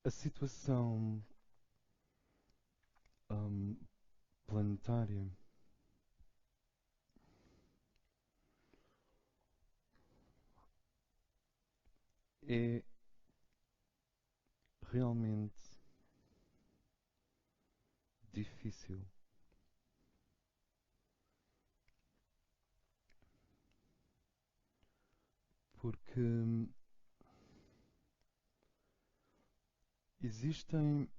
a situação hum, planetária é realmente difícil, porque existem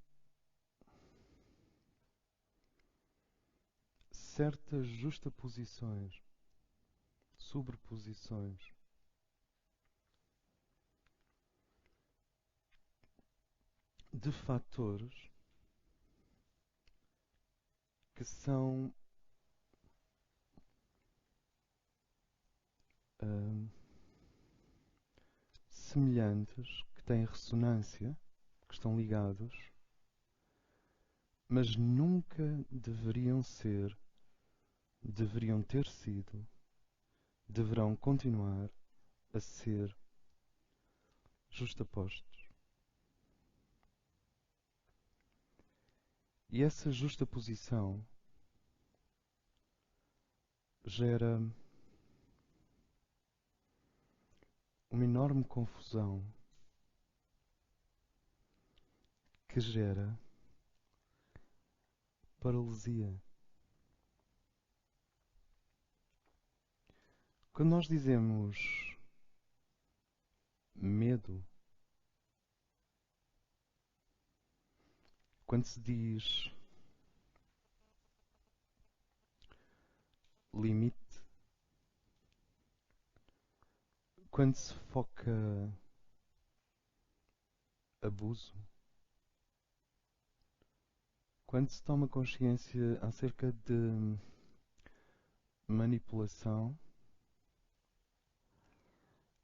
certas justaposições, sobreposições de fatores que são hum, semelhantes, que têm ressonância, que estão ligados, mas nunca deveriam ser, deveriam ter sido, deverão continuar a ser justapostos. E essa justaposição gera uma enorme confusão que gera paralisia. Quando nós dizemos medo, quando se diz limite, quando se foca abuso, quando se toma consciência acerca de manipulação,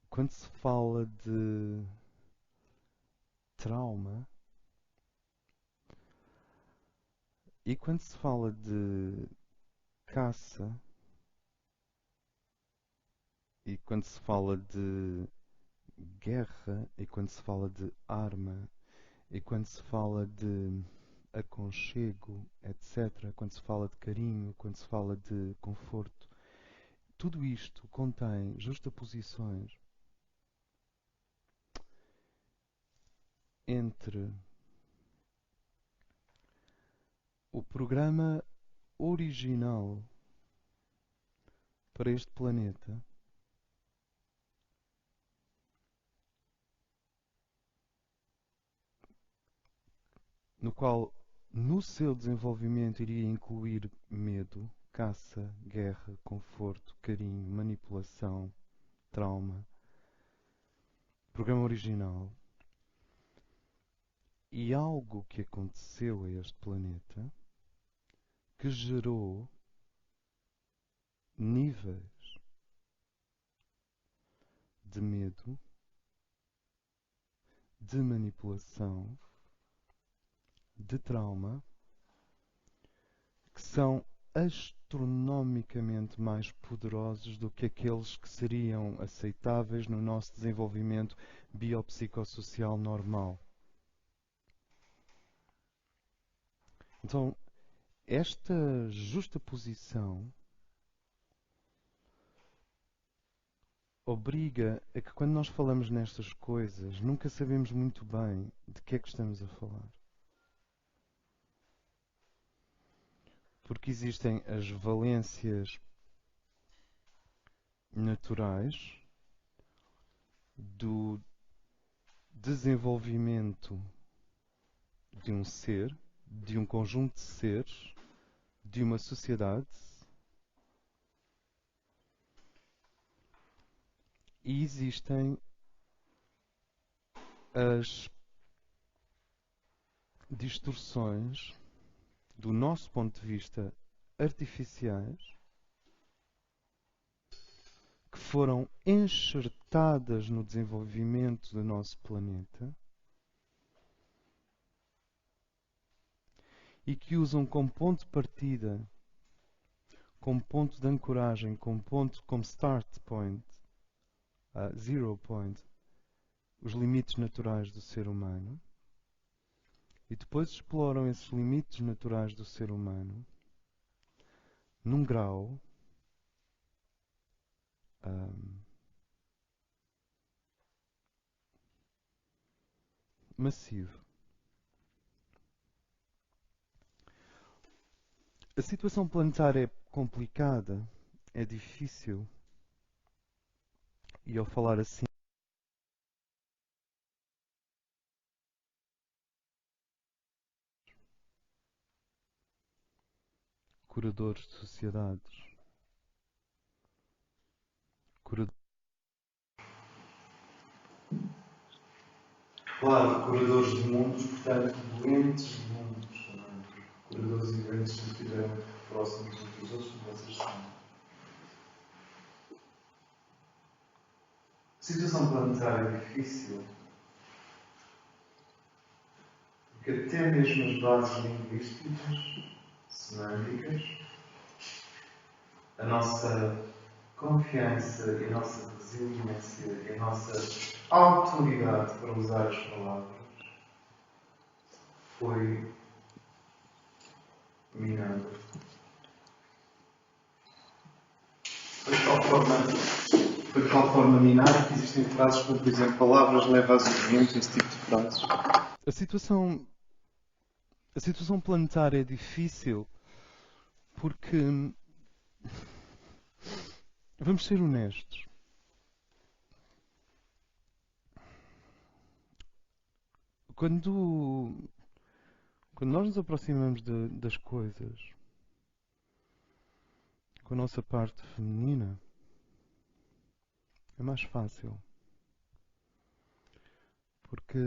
quando se fala de trauma e quando se fala de caça e quando se fala de guerra e quando se fala de arma e quando se fala de aconchego, etc., quando se fala de carinho, quando se fala de conforto, tudo isto contém justaposições entre o programa original para este planeta, no qual no seu desenvolvimento iria incluir medo, caça, guerra, conforto, carinho, manipulação, trauma, programa original, e algo que aconteceu a este planeta que gerou níveis de medo, de manipulação, de trauma, que são astronomicamente mais poderosos do que aqueles que seriam aceitáveis no nosso desenvolvimento biopsicossocial normal. Então, esta justaposição obriga a que quando nós falamos nestas coisas, nunca sabemos muito bem de que é que estamos a falar. Porque existem as valências naturais do desenvolvimento de um ser, de um conjunto de seres, de uma sociedade, e existem as distorções do nosso ponto de vista artificiais que foram enxertadas no desenvolvimento do nosso planeta e que usam como ponto de partida, como ponto de ancoragem, como start point, zero point, os limites naturais do ser humano, e depois exploram esses limites naturais do ser humano num grau ahm, massivo. A situação planetária é complicada, é difícil, e ao falar assim, curadores de sociedades, curadores, claro, curadores de mundos, portanto, doentes de mundos também. Curadores e doentes que estiveram próximos uns dos outros, como vocês sabem. A situação planetária é difícil, porque até mesmo as bases linguísticas, semânticas, a nossa confiança e a nossa resiliência e a nossa autoridade para usar as palavras foi minada. Foi de tal forma minada que existem frases como, por exemplo, palavras leva a sofrimento, esse tipo de frases. A situação planetária é difícil porque, vamos ser honestos, quando nós nos aproximamos das coisas com a nossa parte feminina, é mais fácil. Porque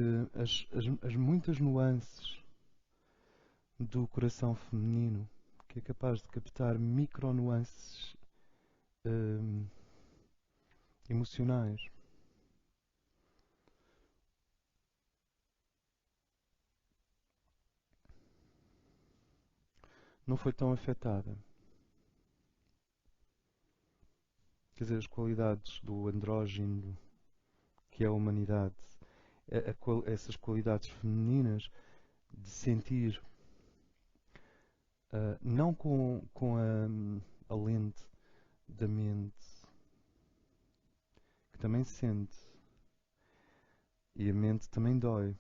as muitas nuances do coração feminino, que é capaz de captar micro-nuances emocionais, não foi tão afetada. Quer dizer, as qualidades do andrógeno, que é a humanidade, essas qualidades femininas de sentir, não com a lente da mente, que também sente, e a mente também dói,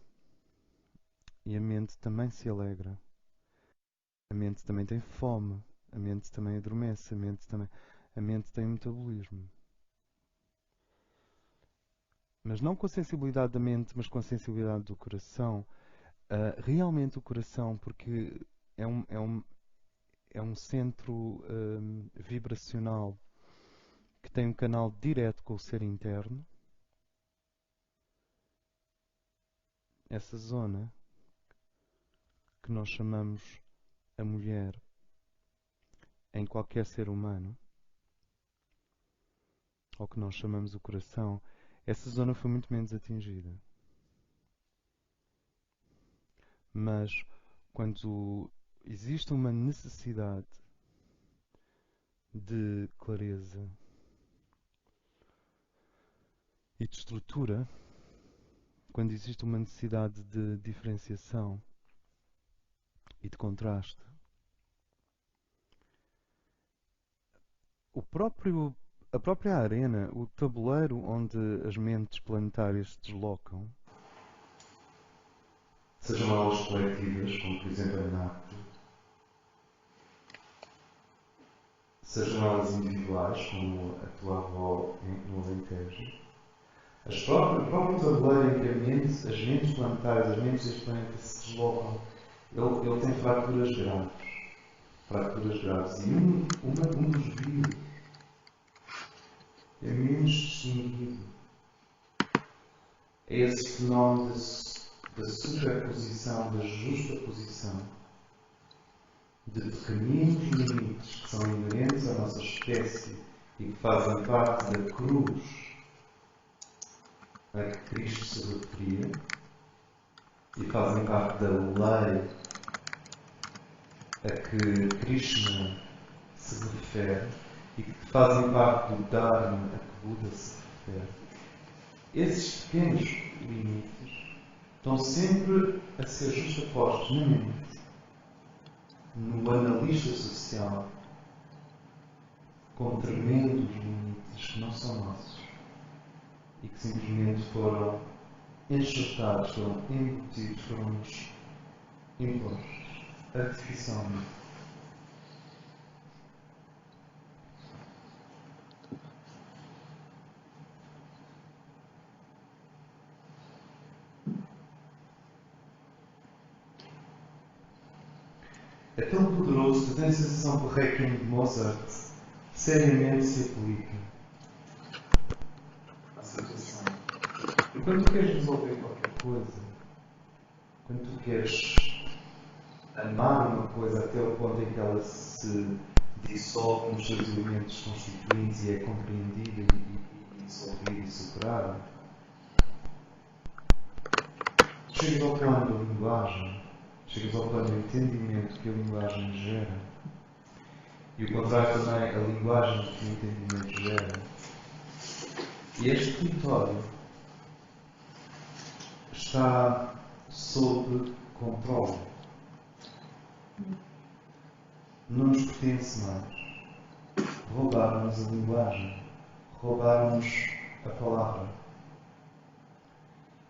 e a mente também se alegra, a mente também tem fome, a mente também adormece, a mente tem metabolismo. Mas não com a sensibilidade da mente, mas com a sensibilidade do coração. Realmente o coração, porque é um centro vibracional que tem um canal direto com o ser interno. Essa zona que nós chamamos a mulher em qualquer ser humano, ou que nós chamamos o coração, essa zona foi muito menos atingida. Mas quando existe uma necessidade de clareza e de estrutura, quando existe uma necessidade de diferenciação e de contraste, a própria arena, o tabuleiro onde as mentes planetárias se deslocam, sejam elas coletivas, como por exemplo a NACT, sejam elas individuais, como a tua avó no Alentejo, o próprio tabuleiro em que as mentes planetárias, as mentes deste planeta se deslocam, ele tem fraturas graves. Fraturas graves. E um dos vírus é menos distinguido. É esse fenómeno da superposição, da justaposição de pequeninos limites que são inerentes à nossa espécie e que fazem parte da cruz a que Cristo se referia e fazem parte da lei a que Krishna se refere e que fazem parte do Dharma a que Buda se refere. Esses pequenos limites estão sempre a ser justapostos na mente, no analista social, com tremendos limites que não são nossos e que simplesmente foram enxertados, foram embutidos, foram-nos impostos artificialmente. É tão poderoso que tem a sensação que o Requiem de Mozart seriamente se aplica à situação. E quando tu queres resolver qualquer coisa, quando tu queres amar uma coisa até o ponto em que ela se dissolve nos seus elementos constituintes e é compreendida e dissolvida e superada, chegas ao plano da linguagem, chegas ao plano do entendimento que a linguagem gera, e o contrário também, a linguagem que o entendimento gera. E este território está sob controle. Não nos pertence mais. Roubaram-nos a linguagem, roubaram-nos a palavra.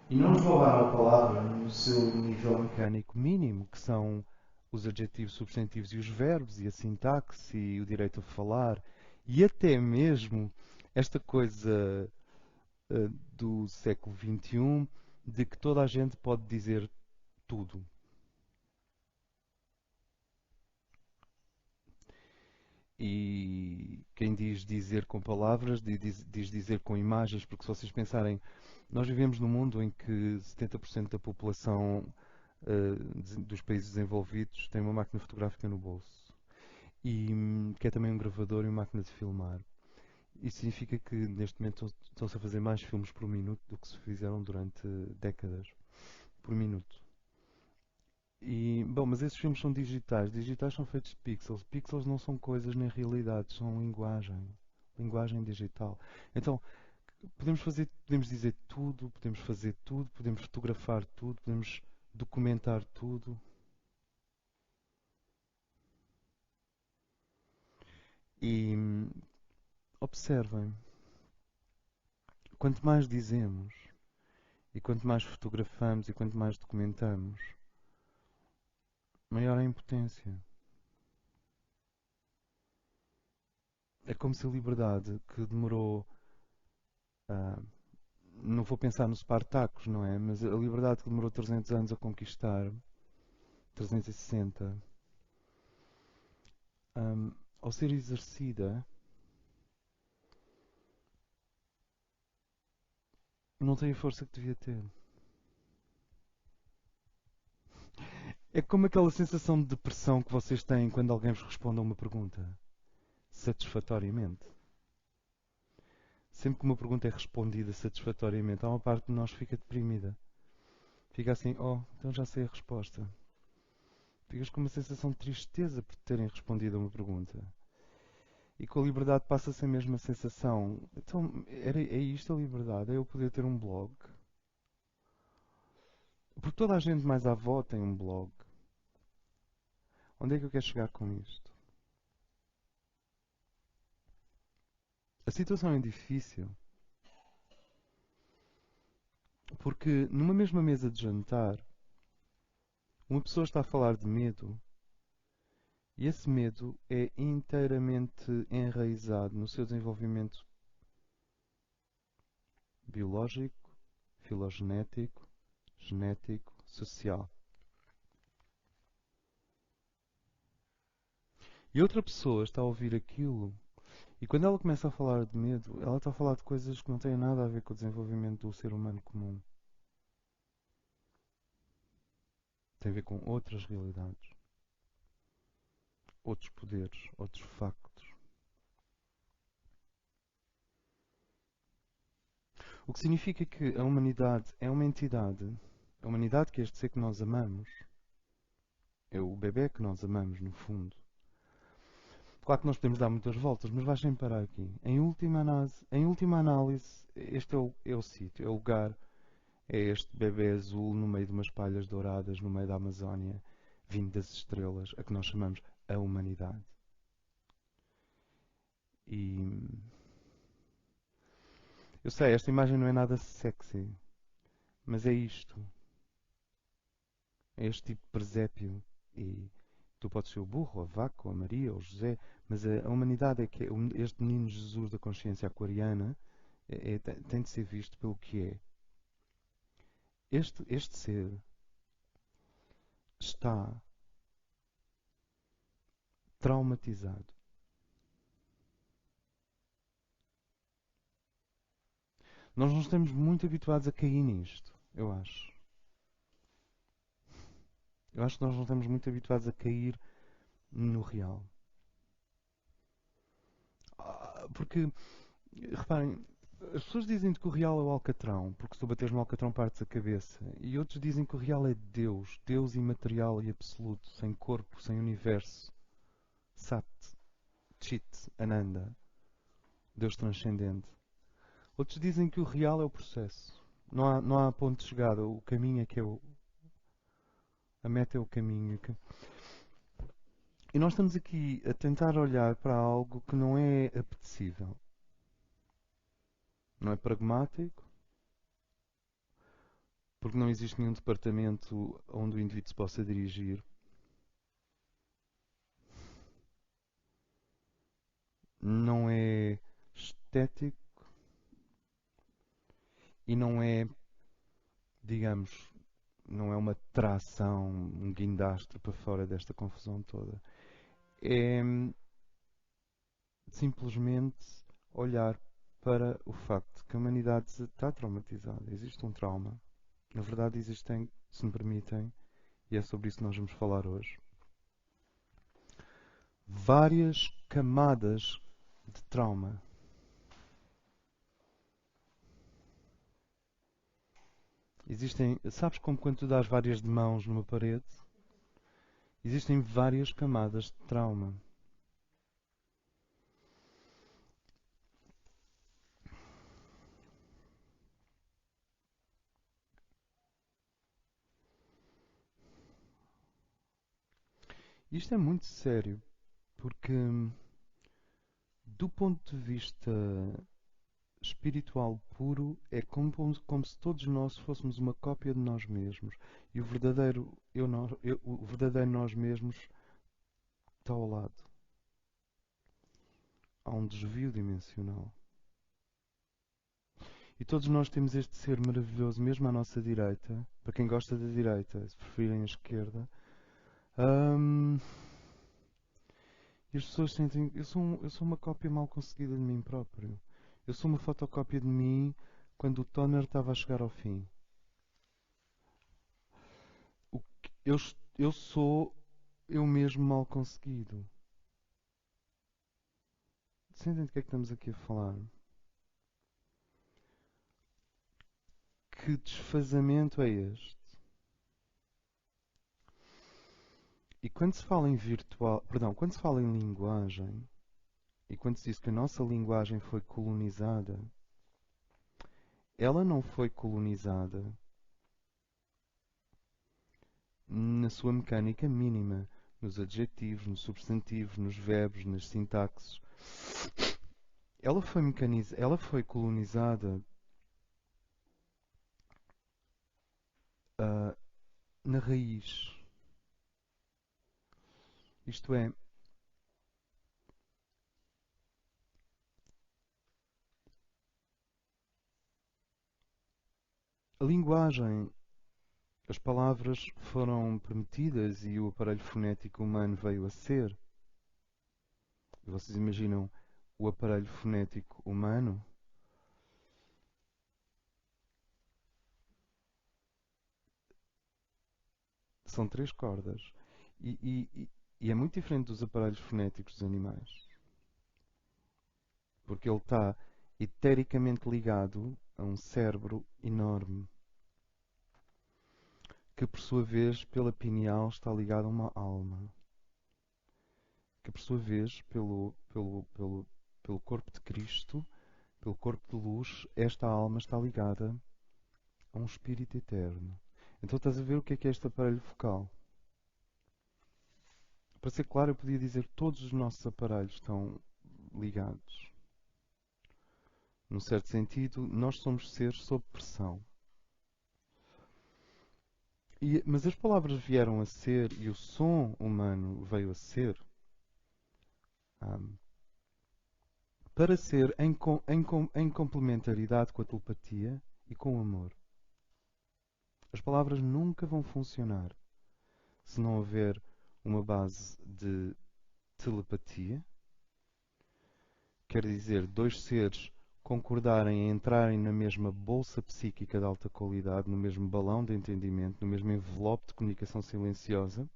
E não nos roubaram a palavra no seu nível mecânico mínimo, que são os adjetivos, substantivos e os verbos, e a sintaxe, e o direito a falar, e até mesmo esta coisa do século XXI, de que toda a gente pode dizer tudo. E quem diz dizer com palavras, diz dizer com imagens, porque se vocês pensarem, nós vivemos num mundo em que 70% da população dos países desenvolvidos tem uma máquina fotográfica no bolso. E que é também um gravador e uma máquina de filmar. Isso significa que neste momento estão-se a fazer mais filmes por minuto do que se fizeram durante décadas por minuto. E, bom, mas esses filmes são digitais. Digitais são feitos de pixels. Pixels não são coisas nem realidade, são linguagem. Linguagem digital. Então, podemos dizer tudo, podemos fazer tudo, podemos fotografar tudo, podemos documentar tudo. E observem, quanto mais dizemos, e quanto mais fotografamos e quanto mais documentamos, maior a impotência. É como se a liberdade que demorou. ah, não vou pensar nos Spartacus, não é? Mas a liberdade que demorou 300 anos a conquistar, 360, ao ser exercida, não tem a força que devia ter. É como aquela sensação de depressão que vocês têm quando alguém vos responde a uma pergunta satisfatoriamente. Sempre que uma pergunta é respondida satisfatoriamente, há uma parte de nós que fica deprimida. Fica assim, oh, então já sei a resposta. Ficas com uma sensação de tristeza por terem respondido a uma pergunta. E com a liberdade passa-se a mesma sensação. Então, é isto a liberdade? É eu poder ter um blog? Porque toda a gente mais à avó tem um blog. Onde é que eu quero chegar com isto? A situação é difícil. Porque numa mesma mesa de jantar, uma pessoa está a falar de medo e esse medo é inteiramente enraizado no seu desenvolvimento biológico, filogenético, genético, social. E outra pessoa está a ouvir aquilo e quando ela começa a falar de medo, ela está a falar de coisas que não têm nada a ver com o desenvolvimento do ser humano comum. Tem a ver com outras realidades, outros poderes, outros factos. O que significa que a humanidade é uma entidade, a humanidade que é este ser que nós amamos, é o bebê que nós amamos, no fundo. Claro que nós podemos dar muitas voltas, mas vais sempre parar aqui. Em última análise este é o sítio, é o lugar É este bebê azul no meio de umas palhas douradas, no meio da Amazónia, vindo das estrelas, a que nós chamamos a humanidade. E eu sei, esta imagem não é nada sexy, mas é isto. É este tipo de presépio. E tu podes ser o burro, a vaca, ou a Maria, ou o José, mas a humanidade é que é este menino Jesus da consciência aquariana tem de ser visto pelo que é. Este ser está traumatizado. Nós não estamos muito habituados a cair nisto, eu acho. Eu acho que nós não estamos muito habituados a cair no real. Porque, reparem, as pessoas dizem que o real é o Alcatrão, porque se tu bateres no Alcatrão partes a cabeça. E outros dizem que o real é Deus, Deus imaterial e absoluto, sem corpo, sem universo. Sat, Chit, Ananda, Deus transcendente. Outros dizem que o real é o processo. Não há ponto de chegada, o caminho é que é o. A meta é o caminho. E nós estamos aqui a tentar olhar para algo que não é apetecível. Não é pragmático, porque não existe nenhum departamento onde o indivíduo se possa dirigir. Não é estético e não é, digamos, não é uma tração, um guindastre para fora desta confusão toda. É simplesmente olhar para o facto que a humanidade está traumatizada. Existe um trauma. Na verdade, existem, se me permitem, e é sobre isso que nós vamos falar hoje, várias camadas de trauma. Existem, sabes como quando tu dás várias de mãos numa parede? Existem várias camadas de trauma. Isto é muito sério, porque do ponto de vista espiritual puro, é como se todos nós fôssemos uma cópia de nós mesmos. E o verdadeiro o verdadeiro nós mesmos está ao lado. Há um desvio dimensional. E todos nós temos este ser maravilhoso, mesmo à nossa direita. Para quem gosta da direita, se preferirem a esquerda. Hum, e as pessoas sentem. Eu sou uma cópia mal conseguida de mim próprio. Eu sou uma fotocópia de mim quando o toner estava a chegar ao fim. O que- eu, eu sou eu mesmo mal conseguido. Sentem do que é que estamos aqui a falar? Que desfazamento é este? E quando se fala em virtual, perdão, quando se fala em linguagem, e quando se diz que a nossa linguagem foi colonizada, ela não foi colonizada na sua mecânica mínima, nos adjetivos, nos substantivos, nos verbos, nas sintaxes. Ela foi colonizada ah, na raiz. Isto é, a linguagem, as palavras foram permitidas e o aparelho fonético humano veio a ser. E vocês imaginam o aparelho fonético humano? São três cordas. E é muito diferente dos aparelhos fonéticos dos animais. Porque ele está etericamente ligado a um cérebro enorme, que por sua vez, pela pineal, está ligado a uma alma, que por sua vez, pelo corpo de Cristo, pelo corpo de luz, esta alma está ligada a um espírito eterno. Então estás a ver o que é este aparelho focal? Para ser claro, eu podia dizer que todos os nossos aparelhos estão ligados. Num certo sentido, nós somos seres sob pressão. Mas as palavras vieram a ser e o som humano veio a ser ahm, para ser em complementaridade com a telepatia e com o amor. As palavras nunca vão funcionar se não houver uma base de telepatia, quer dizer, dois seres concordarem em entrarem na mesma bolsa psíquica de alta qualidade, no mesmo balão de entendimento, no mesmo envelope de comunicação silenciosa.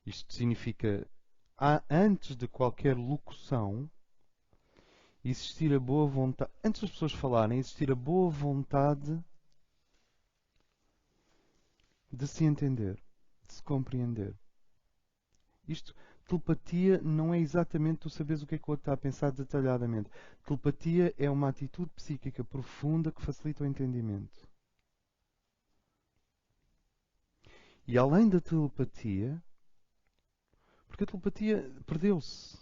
Isto significa, antes de qualquer locução, existir a boa vontade, antes das pessoas falarem, existir a boa vontade de se entender, de se compreender. Isto, telepatia não é exatamente tu saberes o que é que o outro está a pensar detalhadamente. Telepatia é uma atitude psíquica profunda que facilita o entendimento. E além da telepatia, porque a telepatia perdeu-se,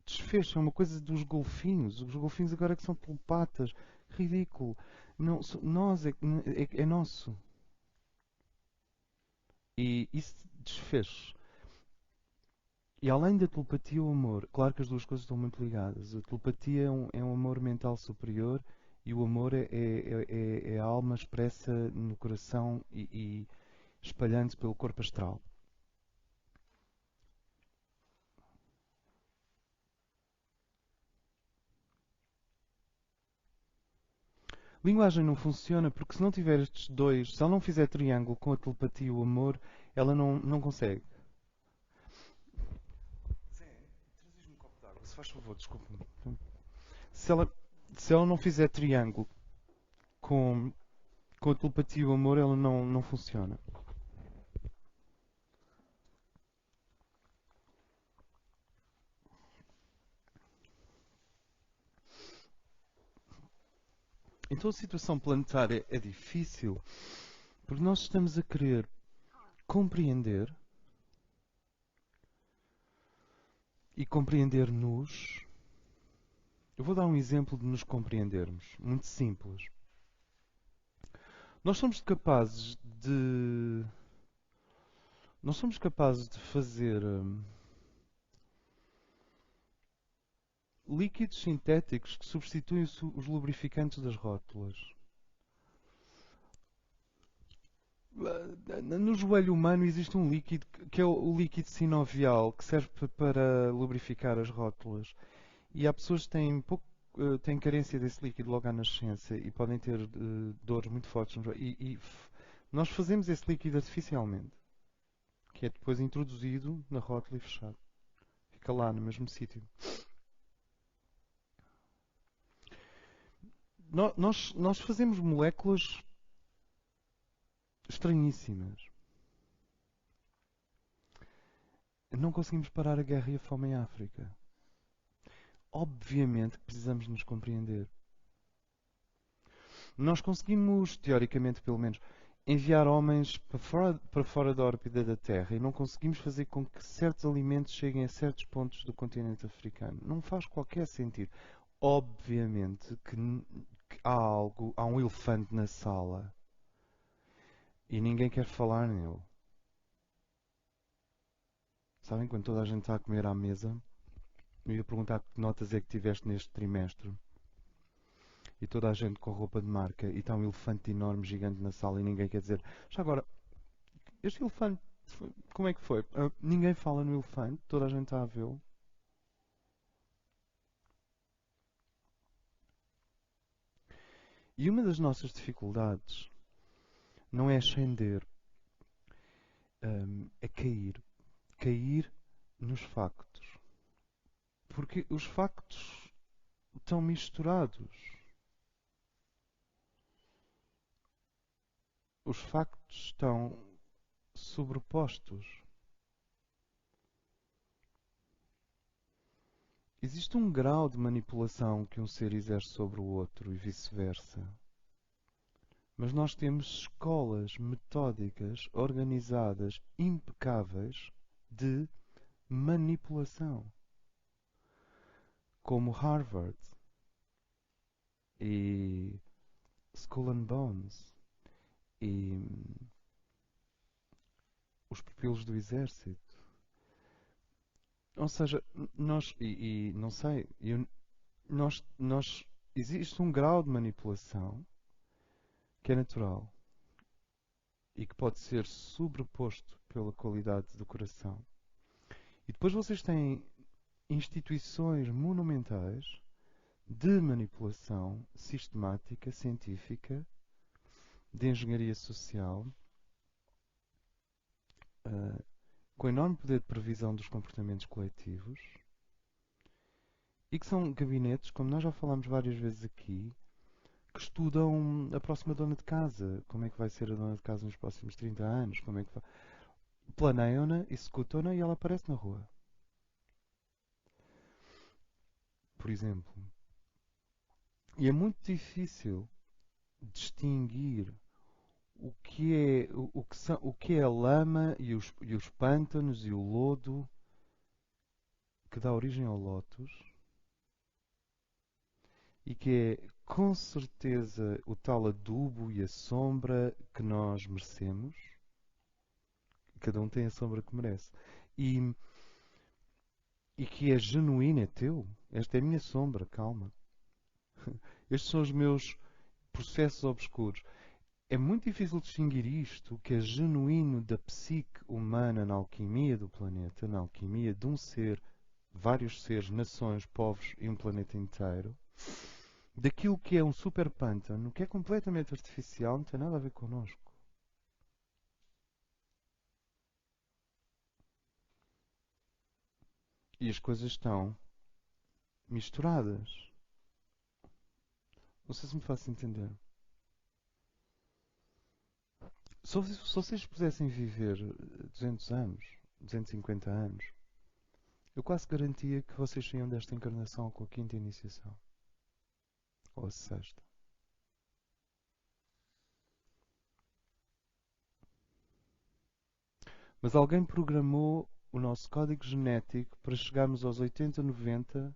desfez-se, é uma coisa dos golfinhos. Os golfinhos agora é que são telepatas. Ridículo. Não, nós é nosso. E isso desfez. E além da telepatia, o amor. Claro que as duas coisas estão muito ligadas. A telepatia é um amor mental superior e o amor é a alma expressa no coração e espalhando-se pelo corpo astral. Linguagem não funciona porque se não tiver estes dois, se ela não fizer triângulo com a telepatia e o amor, ela não consegue. Zé, trazes-me um copo de água, se faz favor, desculpa-me. Se ela, se ela não fizer triângulo com, com a telepatia e o amor, ela não funciona. Então a situação planetária é difícil porque nós estamos a querer compreender e compreender-nos. Eu vou dar um exemplo de nos compreendermos, muito simples. Nós somos capazes de. Nós somos capazes de fazer líquidos sintéticos que substituem os lubrificantes das rótulas. No joelho humano existe um líquido que é o líquido sinovial que serve para lubrificar as rótulas. E há pessoas que têm carência desse líquido logo à nascença e podem ter dores muito fortes. Nós fazemos esse líquido artificialmente, que é depois introduzido na rótula e fechado. Fica lá no mesmo sítio. Nós fazemos moléculas estranhíssimas. Não conseguimos parar a guerra e a fome em África. Obviamente que precisamos nos compreender. Nós conseguimos, teoricamente pelo menos, enviar homens para fora da órbita da Terra e não conseguimos fazer com que certos alimentos cheguem a certos pontos do continente africano. Não faz qualquer sentido. Obviamente que há um elefante na sala e ninguém quer falar nele. Sabem, quando toda a gente está a comer à mesa, eu ia perguntar que notas é que tiveste neste trimestre e toda a gente com roupa de marca e está um elefante enorme, gigante na sala e ninguém quer dizer. Já agora, este elefante, como é que foi? Ninguém fala no elefante, toda a gente está a vê-lo. E uma das nossas dificuldades não é ascender, é cair. Cair nos factos. Porque os factos estão misturados. Os factos estão sobrepostos. Existe um grau de manipulação que um ser exerce sobre o outro e vice-versa. Mas nós temos escolas metódicas, organizadas, impecáveis de manipulação, como Harvard e Skull and Bones e os pupilos do exército. Ou seja, nós, e não sei, existe um grau de manipulação que é natural e que pode ser sobreposto pela qualidade do coração. E depois vocês têm instituições monumentais de manipulação sistemática, científica, de engenharia social, com enorme poder de previsão dos comportamentos coletivos, e que são gabinetes, como nós já falámos várias vezes aqui, que estudam a próxima dona de casa, como é que vai ser a dona de casa nos próximos 30 anos, como é que vai... Planeiam-na, executam-na e ela aparece na rua. Por exemplo. E é muito difícil distinguir o que é a lama e os pântanos e o lodo que dá origem ao lótus e que é com certeza o tal adubo e a sombra que nós merecemos. Cada um tem a sombra que merece. E, e que é genuíno, é teu. Esta é a minha sombra, calma. Estes são os meus processos obscuros. É muito difícil distinguir isto, que é genuíno da psique humana na alquimia do planeta, na alquimia de um ser, vários seres, nações, povos e um planeta inteiro, daquilo que é um super pântano, que é completamente artificial, não tem nada a ver connosco. E as coisas estão misturadas. Não sei se me faço entender. Se vocês pudessem viver 200 anos, 250 anos, eu quase garantia que vocês saíam desta encarnação com a quinta iniciação. Ou a sexta. Mas alguém programou o nosso código genético para chegarmos aos 80, 90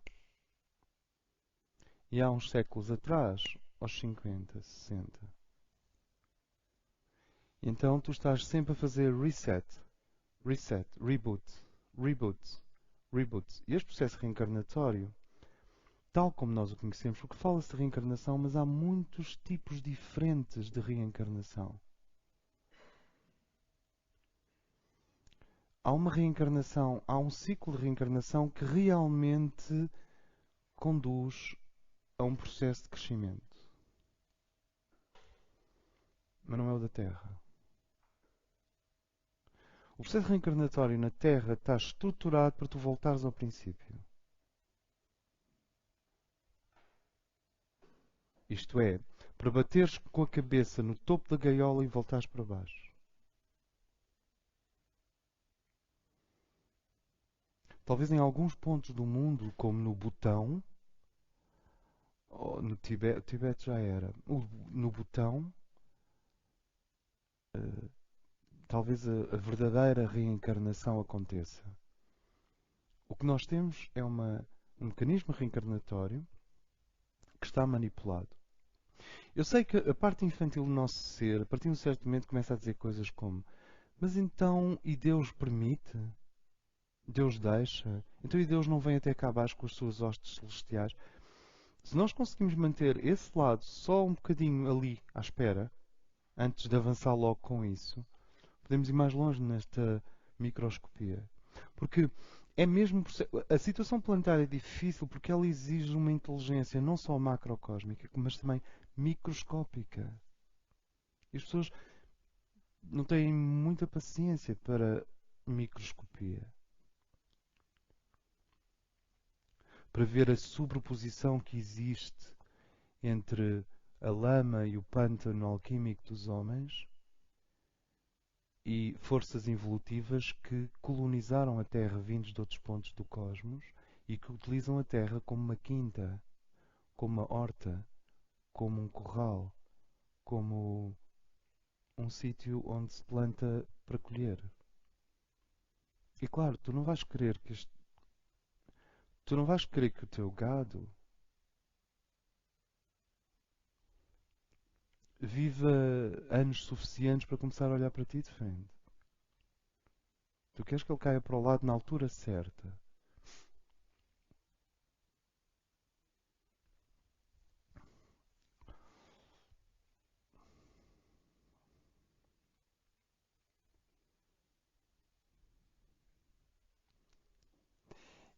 e há uns séculos atrás, aos 50, 60. Então tu estás sempre a fazer reset, reset, reboot, reboot, reboot. E este processo reencarnatório, tal como nós o conhecemos, porque fala-se de reencarnação, mas há muitos tipos diferentes de reencarnação. Há uma reencarnação, há um ciclo de reencarnação que realmente conduz a um processo de crescimento. Mas não é o da Terra. O processo reencarnatório na Terra está estruturado para tu voltares ao princípio. Isto é, para bateres com a cabeça no topo da gaiola e voltares para baixo. Talvez em alguns pontos do mundo, como no Butão, ou no Tibete, Tibete já era, no Butão, eh, talvez a verdadeira reencarnação aconteça. O que nós temos é um mecanismo reencarnatório que está manipulado. Eu sei que a parte infantil do nosso ser, a partir de um certo momento, começa a dizer coisas como: mas então, e Deus permite? Deus deixa? Então, e Deus não vem até cá abaixo com as suas hostes celestiais? Se nós conseguimos manter esse lado só um bocadinho ali à espera, antes de avançar logo com isso, podemos ir mais longe nesta microscopia. Porque é mesmo a situação planetária é difícil porque ela exige uma inteligência não só macrocósmica, mas também microscópica. E as pessoas não têm muita paciência para microscopia. Para ver a sobreposição que existe entre a lama e o pântano alquímico dos homens e forças evolutivas que colonizaram a Terra vindos de outros pontos do cosmos e que utilizam a Terra como uma quinta, como uma horta, como um corral, como um sítio onde se planta para colher. E claro, tu não vais querer que o teu gado viva anos suficientes para começar a olhar para ti de frente. Tu queres que ele caia para o lado na altura certa.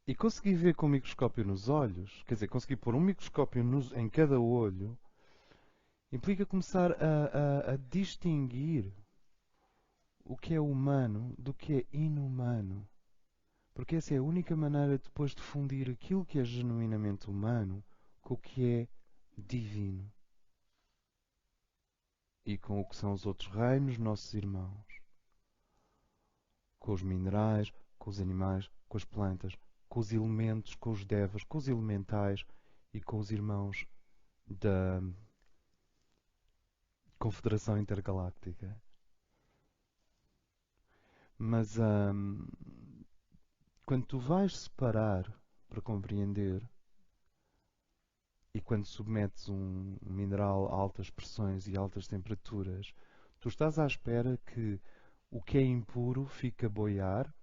E conseguir ver com o microscópio nos olhos, quer dizer, conseguir pôr um microscópio em cada olho, implica começar a distinguir o que é humano do que é inumano. Porque essa é a única maneira depois de fundir aquilo que é genuinamente humano com o que é divino. E com o que são os outros reinos, nossos irmãos. Com os minerais, com os animais, com as plantas, com os elementos, com os devas, com os elementais e com os irmãos da Confederação Intergaláctica. Mas quando tu vais separar para compreender e quando submetes um mineral a altas pressões e altas temperaturas, tu estás à espera que o que é impuro fique a boiar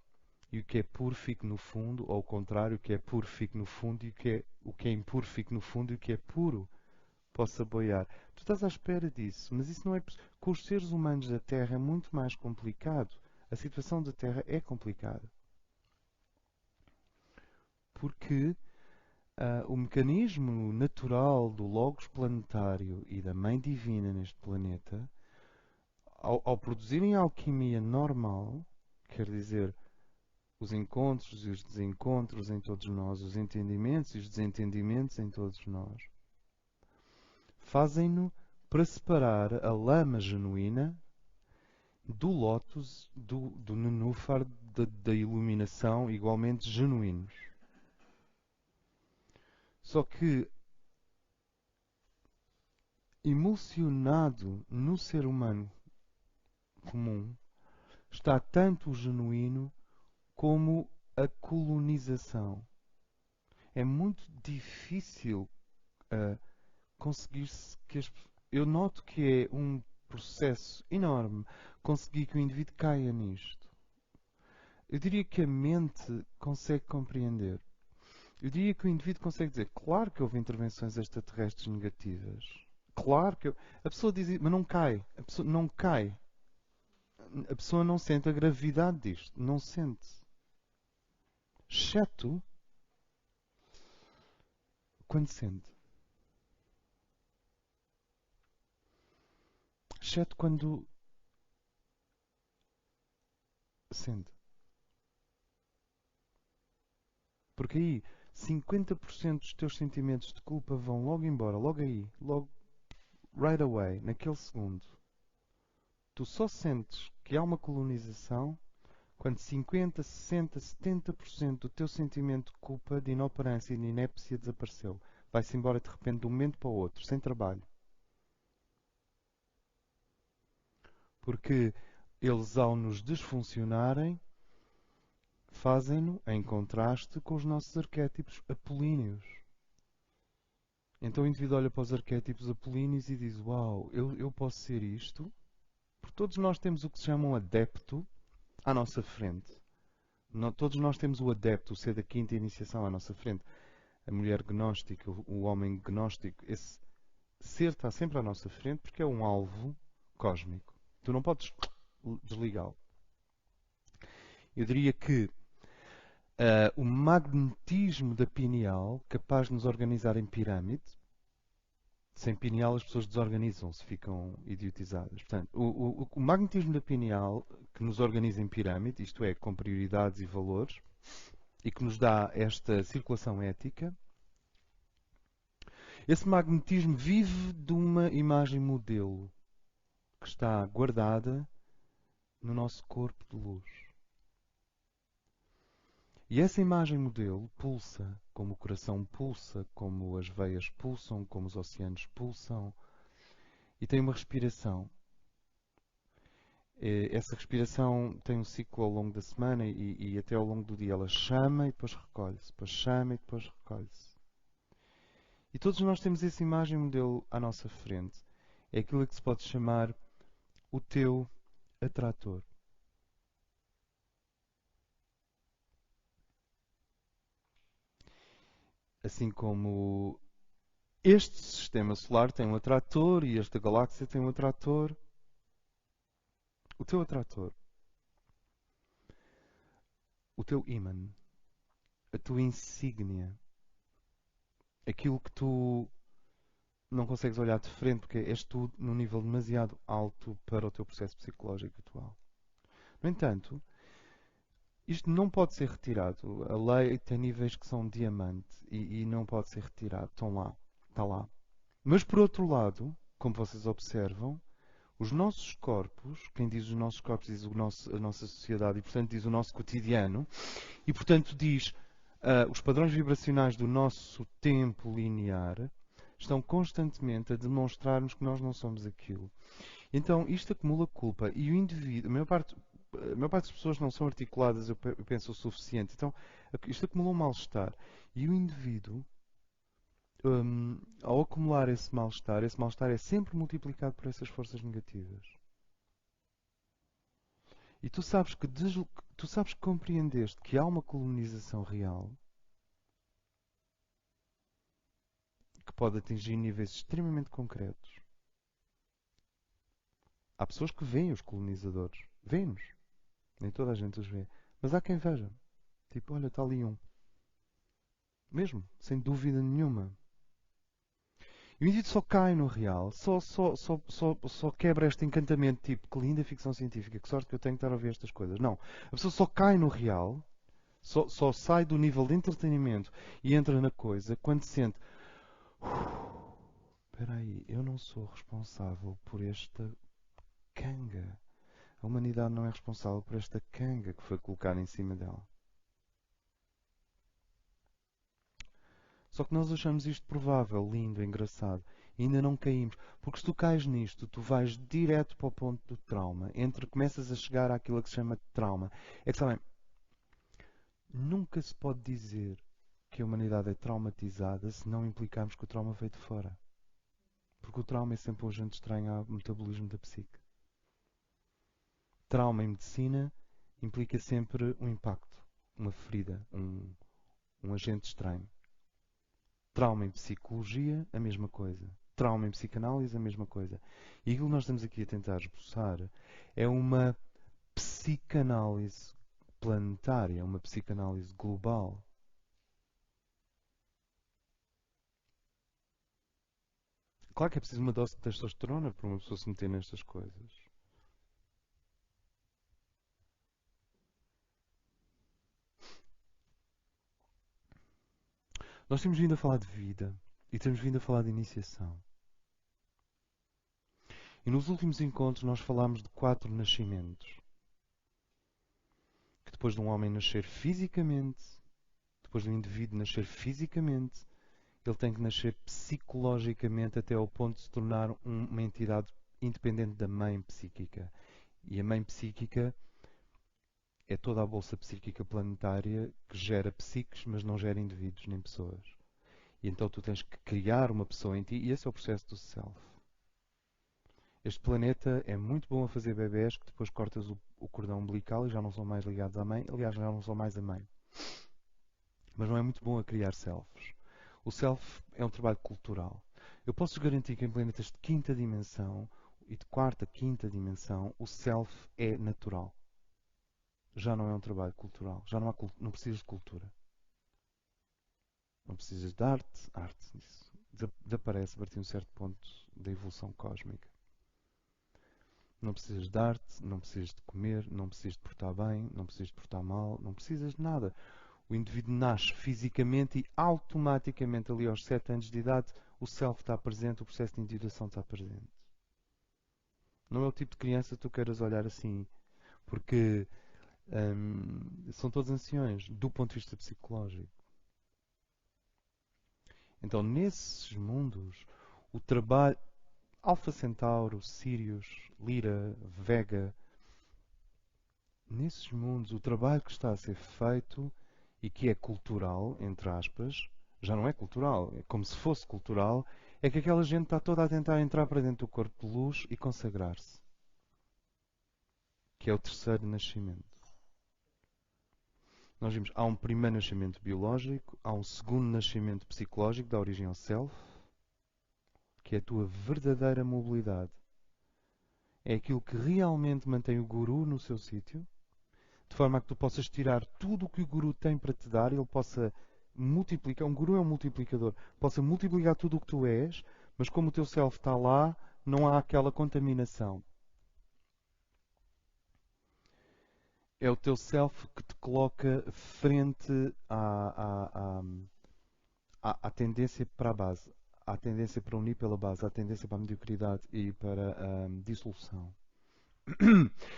e o que é puro fique no fundo, ou ao contrário, o que é puro fique no fundo e o que é impuro fique no fundo e o que é puro possa boiar. Tu estás à espera disso, mas isso não é possível. Com os seres humanos da Terra é muito mais complicado. A situação da Terra é complicada. Porque o mecanismo natural do Logos planetário e da Mãe Divina neste planeta, ao produzirem a alquimia normal, quer dizer, os encontros e os desencontros em todos nós, os entendimentos e os desentendimentos em todos nós, fazem-no para separar a lama genuína do lótus, do nenúfar, da iluminação, igualmente genuínos. Só que, emulsionado no ser humano comum, está tanto o genuíno como a colonização. É muito difícil conseguir-se que eu noto que é um processo enorme conseguir que o indivíduo caia nisto. Eu diria que a mente consegue compreender. Eu diria que o indivíduo consegue dizer, claro que houve intervenções extraterrestres negativas. Claro que a pessoa diz, mas não cai. A pessoa não cai. A pessoa não sente a gravidade disto. Não sente. Exceto quando sente. Exceto quando sente. Porque aí 50% dos teus sentimentos de culpa vão logo embora, logo aí, logo right away, naquele segundo. Tu só sentes que há uma colonização quando 50, 60, 70% do teu sentimento de culpa, de inoperância e de inépcia desapareceu. Vai-se embora de repente de um momento para o outro, sem trabalho. Porque eles, ao nos desfuncionarem, fazem-no em contraste com os nossos arquétipos apolíneos. Então o indivíduo olha para os arquétipos apolíneos e diz: Uau, eu posso ser isto? Porque todos nós temos o que se chama um adepto à nossa frente. Todos nós temos o adepto, o ser da quinta iniciação à nossa frente. A mulher gnóstica, o homem gnóstico, esse ser está sempre à nossa frente porque é um alvo cósmico. Tu não podes desligá-lo. Eu diria que o magnetismo da pineal, capaz de nos organizar em pirâmide, sem pineal as pessoas desorganizam-se, ficam idiotizadas. Portanto, o magnetismo da pineal, que nos organiza em pirâmide, isto é, com prioridades e valores, e que nos dá esta circulação ética, esse magnetismo vive de uma imagem modelo que está guardada no nosso corpo de luz. E essa imagem modelo pulsa, como o coração pulsa, como as veias pulsam, como os oceanos pulsam. e tem uma respiração. Essa respiração tem um ciclo ao longo da semana e até ao longo do dia. Ela chama e depois recolhe-se, depois chama e depois recolhe-se. E todos nós temos essa imagem modelo à nossa frente. É aquilo que se pode chamar o teu atrator. Assim como este sistema solar tem um atrator e esta galáxia tem um atrator, o teu atrator, o teu ímã, a tua insígnia, aquilo que tu não consegues olhar de frente porque és tu num nível demasiado alto para o teu processo psicológico atual. No entanto, isto não pode ser retirado. A lei tem níveis que são diamante e não pode ser retirado. Estão lá, está lá. Mas por outro lado, como vocês observam, os nossos corpos, quem diz os nossos corpos diz a nossa sociedade e portanto diz o nosso cotidiano e portanto diz os padrões vibracionais do nosso tempo linear estão constantemente a demonstrar-nos que nós não somos aquilo. Então isto acumula culpa e o indivíduo, a maior parte das pessoas não são articuladas, eu penso, o suficiente. Então isto acumula um mal-estar e o indivíduo ao acumular esse mal-estar é sempre multiplicado por essas forças negativas. E tu sabes que compreendeste que há uma colonização real que pode atingir níveis extremamente concretos. Há pessoas que veem os colonizadores. Vêem-nos. Nem toda a gente os vê. Mas há quem veja. Tipo, olha, está ali um. Mesmo, sem dúvida nenhuma. E o indivíduo só cai no real, só quebra este encantamento, tipo, que linda ficção científica, que sorte que eu tenho que estar a ver estas coisas. Não. A pessoa só cai no real, só sai do nível de entretenimento e entra na coisa quando sente. Espera aí, eu não sou responsável por esta canga. A humanidade não é responsável por esta canga que foi colocada em cima dela. Só que nós achamos isto provável, lindo, engraçado. E ainda não caímos. Porque se tu cais nisto, tu vais direto para o ponto do trauma. Começas a chegar àquilo que se chama de trauma. É que, sabem, nunca se pode dizer que a humanidade é traumatizada se não implicarmos que o trauma veio de fora. Porque o trauma é sempre um agente estranho ao metabolismo da psique. Trauma em medicina implica sempre um impacto, uma ferida, um agente estranho. Trauma em psicologia, a mesma coisa. Trauma em psicanálise, a mesma coisa. E aquilo que nós estamos aqui a tentar esboçar é uma psicanálise planetária, uma psicanálise global. Claro que é preciso uma dose de testosterona para uma pessoa se meter nestas coisas. Nós temos vindo a falar de vida e temos vindo a falar de iniciação. E nos últimos encontros nós falámos de 4 nascimentos. Que depois de um homem nascer fisicamente, depois de um indivíduo nascer fisicamente, ele tem que nascer psicologicamente até ao ponto de se tornar uma entidade independente da mãe psíquica. E a mãe psíquica é toda a bolsa psíquica planetária que gera psiques, mas não gera indivíduos nem pessoas. E então tu tens que criar uma pessoa em ti, e esse é o processo do self. Este planeta é muito bom a fazer bebés que depois cortas o cordão umbilical e já não são mais ligados à mãe, aliás, já não são mais a mãe. Mas não é muito bom a criar selfs. O self é um trabalho cultural. Eu posso garantir que em planetas de quinta dimensão e de quarta, quinta dimensão, o self é natural. Já não é um trabalho cultural. Já não precisas de cultura. Não precisas de arte isso desaparece a partir de um certo ponto da evolução cósmica. Não precisas de arte, não precisas de comer, não precisas de portar bem, não precisas de portar mal, não precisas de nada. O indivíduo nasce fisicamente e automaticamente ali aos 7 anos de idade o self está presente, o processo de individuação está presente. Não é o tipo de criança que tu queiras olhar assim, porque são todos anciões do ponto de vista psicológico. Então, nesses mundos, o trabalho Alfa Centauro, Sirius, Lira, Vega, nesses mundos, o trabalho que está a ser feito e que é cultural, entre aspas, já não é cultural, é como se fosse cultural, é que aquela gente está toda a tentar entrar para dentro do corpo de luz e consagrar-se, que é o terceiro nascimento. Nós vimos, há um primeiro nascimento biológico, há um segundo nascimento psicológico, da origem ao self, que é a tua verdadeira mobilidade. É aquilo que realmente mantém o guru no seu sítio, de forma a que tu possas tirar tudo o que o guru tem para te dar e ele possa multiplicar. Um guru é um multiplicador, possa multiplicar tudo o que tu és, mas como o teu self está lá, não há aquela contaminação. É o teu self que te coloca frente à tendência para a base, à tendência para unir pela base, à tendência para a mediocridade e para a dissolução.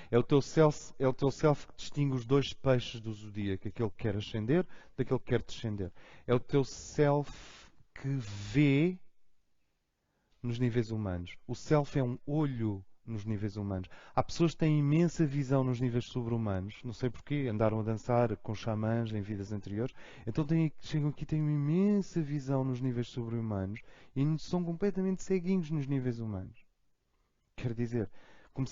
É o teu self que distingue os dois peixes do zodíaco, aquele que quer ascender daquele que quer descender. É o teu self que vê nos níveis humanos. O self é um olho nos níveis humanos. Há pessoas que têm imensa visão nos níveis sobre-humanos, não sei porquê, andaram a dançar com xamãs em vidas anteriores, então chegam aqui e têm uma imensa visão nos níveis sobre-humanos e são completamente ceguinhos nos níveis humanos. Quer dizer,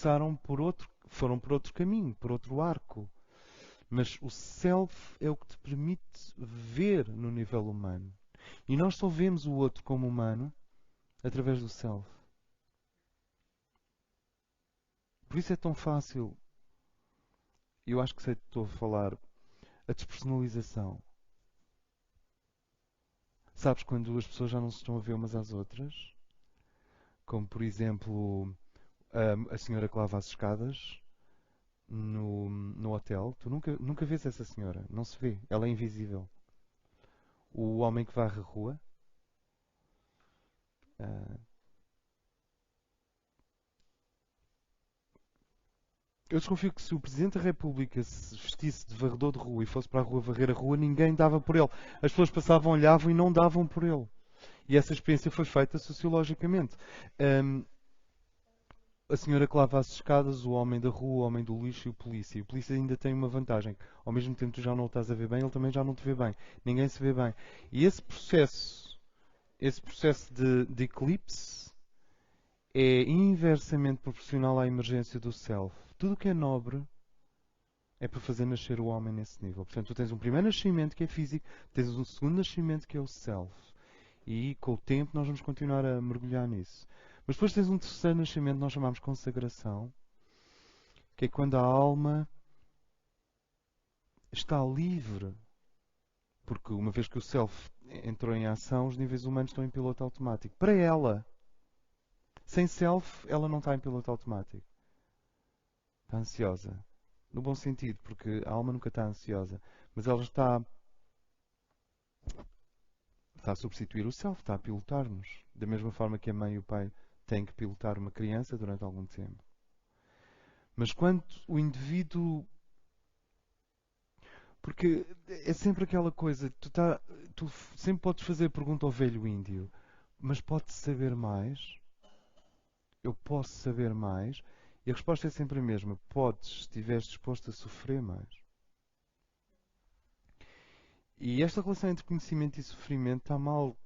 foram por outro caminho, por outro arco. Mas o self é o que te permite ver no nível humano. E nós só vemos o outro como humano através do self. Por isso é tão fácil, eu acho que sei o que estou a falar, a despersonalização. Sabes quando as pessoas já não se estão a ver umas às outras? Como, por exemplo, a senhora que lava as escadas no hotel. Tu nunca vês essa senhora. Não se vê. Ela é invisível. O homem que varre a rua. ah, eu desconfio que se o Presidente da República se vestisse de varredor de rua e fosse para a rua varrer a rua, ninguém dava por ele. As pessoas passavam, olhavam e não davam por ele. E essa experiência foi feita sociologicamente. Ahm, a senhora que lava as escadas, o homem da rua, o homem do lixo e o polícia. E o polícia ainda tem uma vantagem. Ao mesmo tempo que tu já não o estás a ver bem, ele também já não te vê bem. Ninguém se vê bem. E esse processo de eclipse é inversamente proporcional à emergência do self. Tudo o que é nobre é para fazer nascer o homem nesse nível. Portanto, tu tens um primeiro nascimento que é físico, tens um segundo nascimento que é o self. E com o tempo nós vamos continuar a mergulhar nisso. Mas depois tens um terceiro nascimento que nós chamamos consagração, que é quando a alma está livre. Porque uma vez que o self entrou em ação, os níveis humanos estão em piloto automático. Para ela. Sem self, ela não está em piloto automático. Está ansiosa. No bom sentido, porque a alma nunca está ansiosa. Mas ela está a substituir o self, está a pilotar-nos. Da mesma forma que a mãe e o pai têm que pilotar uma criança durante algum tempo. Mas quando o indivíduo. Porque é sempre aquela coisa, tu sempre podes fazer a pergunta ao velho índio, mas pode saber mais? Eu posso saber mais? E a resposta é sempre a mesma: podes, se estiveres disposto a sofrer mais. E esta relação entre conhecimento e sofrimento está mal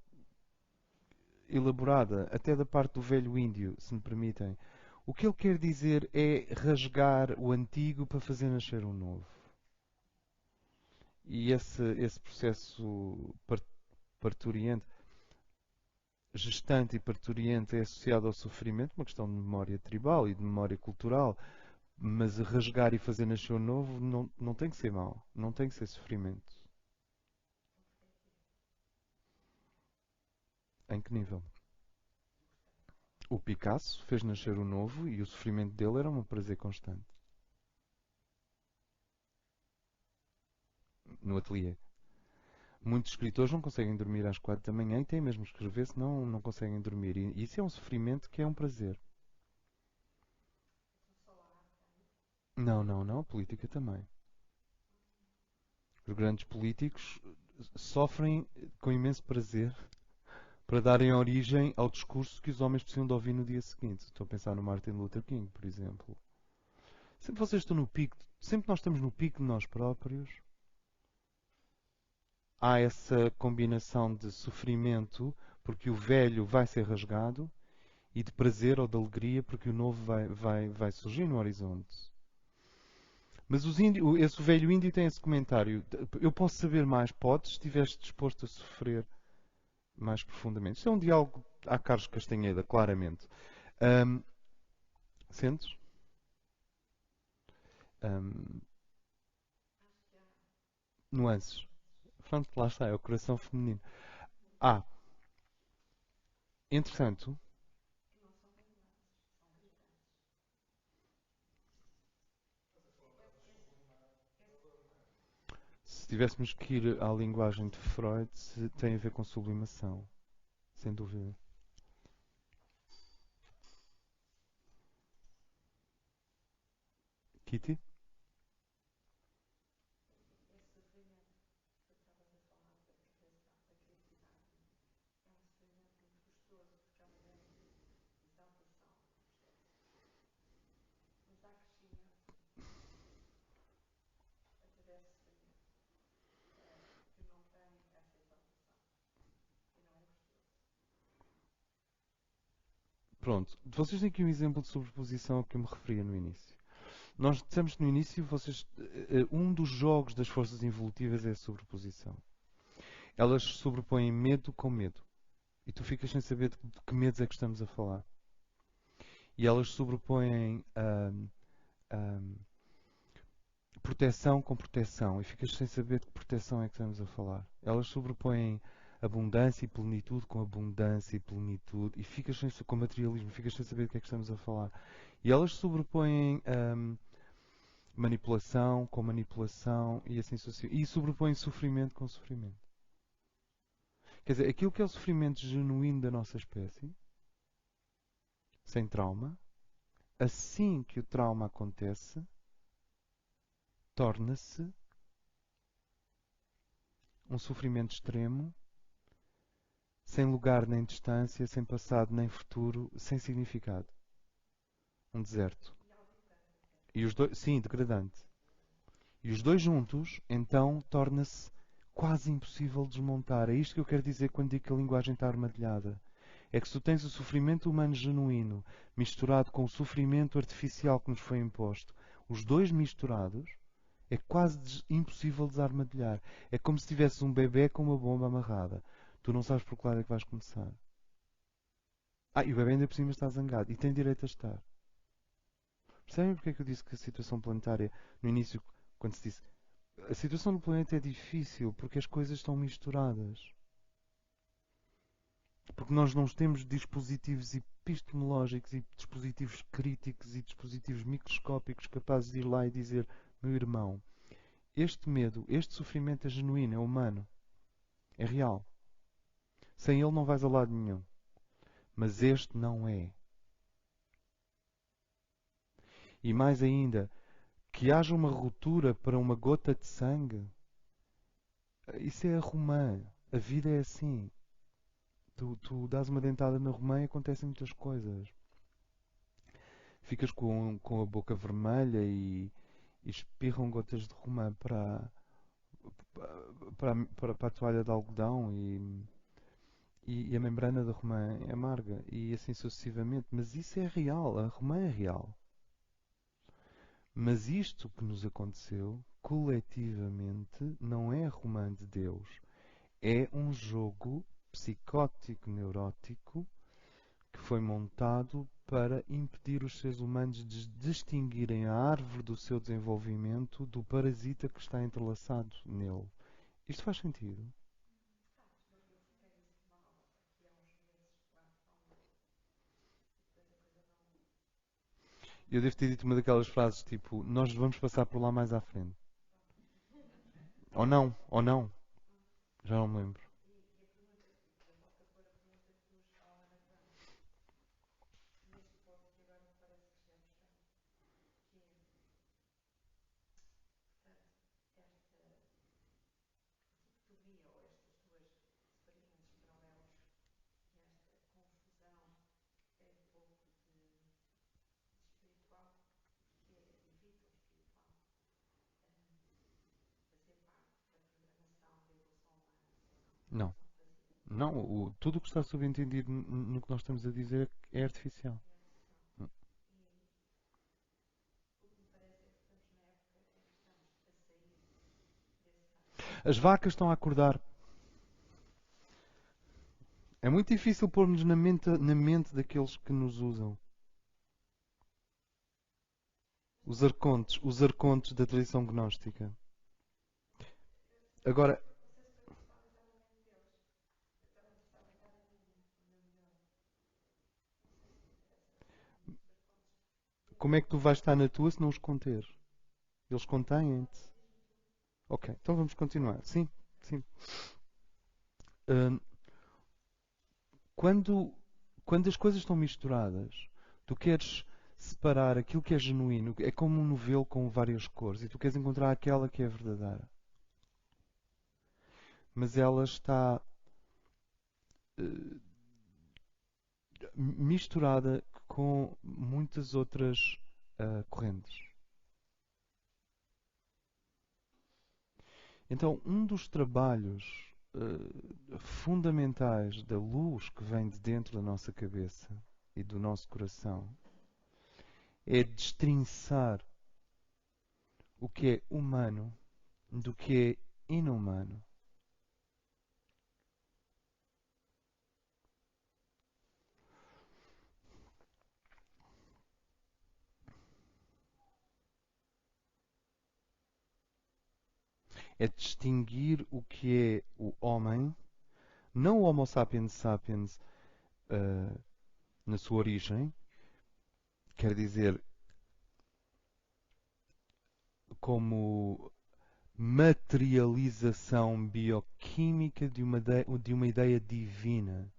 elaborada, até da parte do velho índio, se me permitem. O que ele quer dizer é rasgar o antigo para fazer nascer um novo. E esse processo parturiente, gestante e parturiente é associado ao sofrimento, uma questão de memória tribal e de memória cultural, mas rasgar e fazer nascer um novo não tem que ser mau, não tem que ser sofrimento. Em que nível? O Picasso fez nascer o novo e o sofrimento dele era um prazer constante no ateliê. Muitos escritores não conseguem dormir às 4 da manhã e têm mesmo que escrever, senão não conseguem dormir. E isso é um sofrimento que é um prazer. Não, não, não. A política também. Os grandes políticos sofrem com imenso prazer para darem origem ao discurso que os homens precisam de ouvir no dia seguinte. Estou a pensar no Martin Luther King, por exemplo. Sempre vocês estão no pico, sempre nós estamos no pico de nós próprios, há essa combinação de sofrimento, porque o velho vai ser rasgado, e de prazer ou de alegria, porque o novo vai surgir no horizonte. Mas esse velho índio tem esse comentário. Eu posso saber mais, podes, se estiveres disposto a sofrer mais profundamente. Isto é um diálogo à Carlos Castanheda, claramente. Ahm, Sentes? Ahm, Nuances. Pronto, lá está, é o coração feminino. Ah, entretanto, se tivéssemos que ir à linguagem de Freud, tem a ver com sublimação, sem dúvida. Kitty? Pronto, vocês têm aqui um exemplo de sobreposição ao que eu me referia no início. Nós dissemos no início, um dos jogos das forças evolutivas é a sobreposição. Elas sobrepõem medo com medo. E tu ficas sem saber de que medos é que estamos a falar. E elas sobrepõem proteção com proteção. E ficas sem saber de que proteção é que estamos a falar. Elas sobrepõem abundância e plenitude com abundância e plenitude. E ficas com materialismo, ficas sem saber de que é que estamos a falar. E elas sobrepõem manipulação com manipulação e assim sucessivamente. E sobrepõem sofrimento com sofrimento. Quer dizer, aquilo que é o sofrimento genuíno da nossa espécie, sem trauma, assim que o trauma acontece, torna-se um sofrimento extremo, sem lugar nem distância, sem passado nem futuro, sem significado. Um deserto. E os dois, sim, degradante. E os dois juntos, então, torna-se quase impossível desmontar. É isto que eu quero dizer quando digo que a linguagem está armadilhada. É que se tu tens o sofrimento humano genuíno misturado com o sofrimento artificial que nos foi imposto, os dois misturados, é quase impossível desarmadilhar. É como se tivesse um bebê com uma bomba amarrada. Tu não sabes por que lado é que vais começar. Ah, e o bebê ainda por cima está zangado. E tem direito a estar. Percebem porque é que eu disse que a situação planetária, no início, quando se disse a situação do planeta é difícil porque as coisas estão misturadas. Porque nós não temos dispositivos epistemológicos e dispositivos críticos e dispositivos microscópicos capazes de ir lá e dizer: meu irmão, este medo, este sofrimento é genuíno, é humano, é real. Sem ele não vais a lado nenhum. Mas este não é. E mais ainda, que haja uma ruptura para uma gota de sangue, isso é a romã. A vida é assim. Tu dás uma dentada na romã e acontecem muitas coisas. Ficas com a boca vermelha e espirram gotas de romã para a toalha de algodão e a membrana da romã é amarga e assim sucessivamente. Mas isso é real, a romã é real. Mas isto que nos aconteceu, coletivamente, não é a romã de Deus. É um jogo psicótico, neurótico, que foi montado para impedir os seres humanos de distinguirem a árvore do seu desenvolvimento do parasita que está entrelaçado nele. Isto faz sentido? Eu devo ter dito uma daquelas frases tipo: nós vamos passar por lá mais à frente. Ou não. Já não me lembro. Não. Não, tudo o que está subentendido no que nós estamos a dizer é artificial. As vacas estão a acordar. É muito difícil pormos na mente daqueles que nos usam. Os arcontes da tradição gnóstica. Agora, como é que tu vais estar na tua se não os conter? Eles contêm-te. Ok, então vamos continuar. Sim, sim. Hum, quando, quando as coisas estão misturadas, tu queres separar aquilo que é genuíno, é como um novelo com várias cores, e tu queres encontrar aquela que é verdadeira. Mas ela está eh, misturada com muitas outras correntes. Então, um dos trabalhos fundamentais da luz que vem de dentro da nossa cabeça e do nosso coração é destrinçar o que é humano do que é inumano. É distinguir o que é o homem, não o Homo sapiens sapiens uh, na sua origem, quer dizer, como materialização bioquímica de uma ideia divina.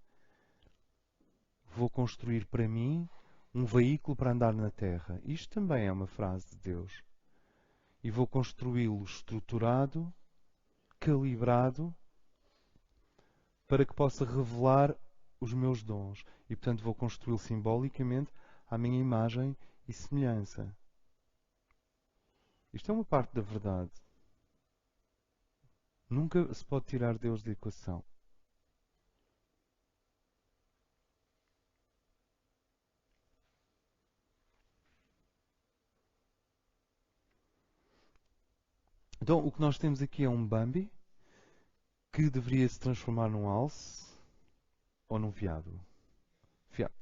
Vou construir para mim um veículo para andar na Terra. Isto também é uma frase de Deus. E vou construí-lo estruturado, calibrado, para que possa revelar os meus dons. E, portanto, vou construí-lo simbolicamente à minha imagem e semelhança. Isto é uma parte da verdade. Nunca se pode tirar Deus da equação. Então, o que nós temos aqui é um Bambi que deveria se transformar num alce ou num veado. Veado.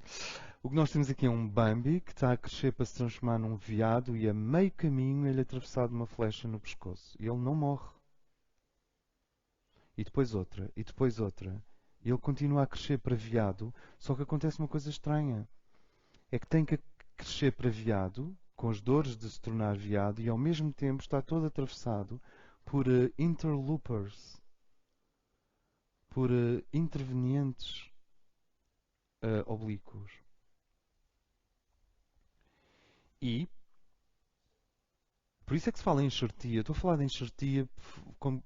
O que nós temos aqui é um Bambi que está a crescer para se transformar num veado e a meio caminho ele é atravessado uma flecha no pescoço. E ele não morre. E depois outra, e depois outra. E ele continua a crescer para veado, só que acontece uma coisa estranha. É que tem que crescer para veado, com as dores de se tornar veado, e ao mesmo tempo está todo atravessado por interlopers, por intervenientes oblíquos. E por isso é que se fala em enxertia. Estou a falar de enxertia como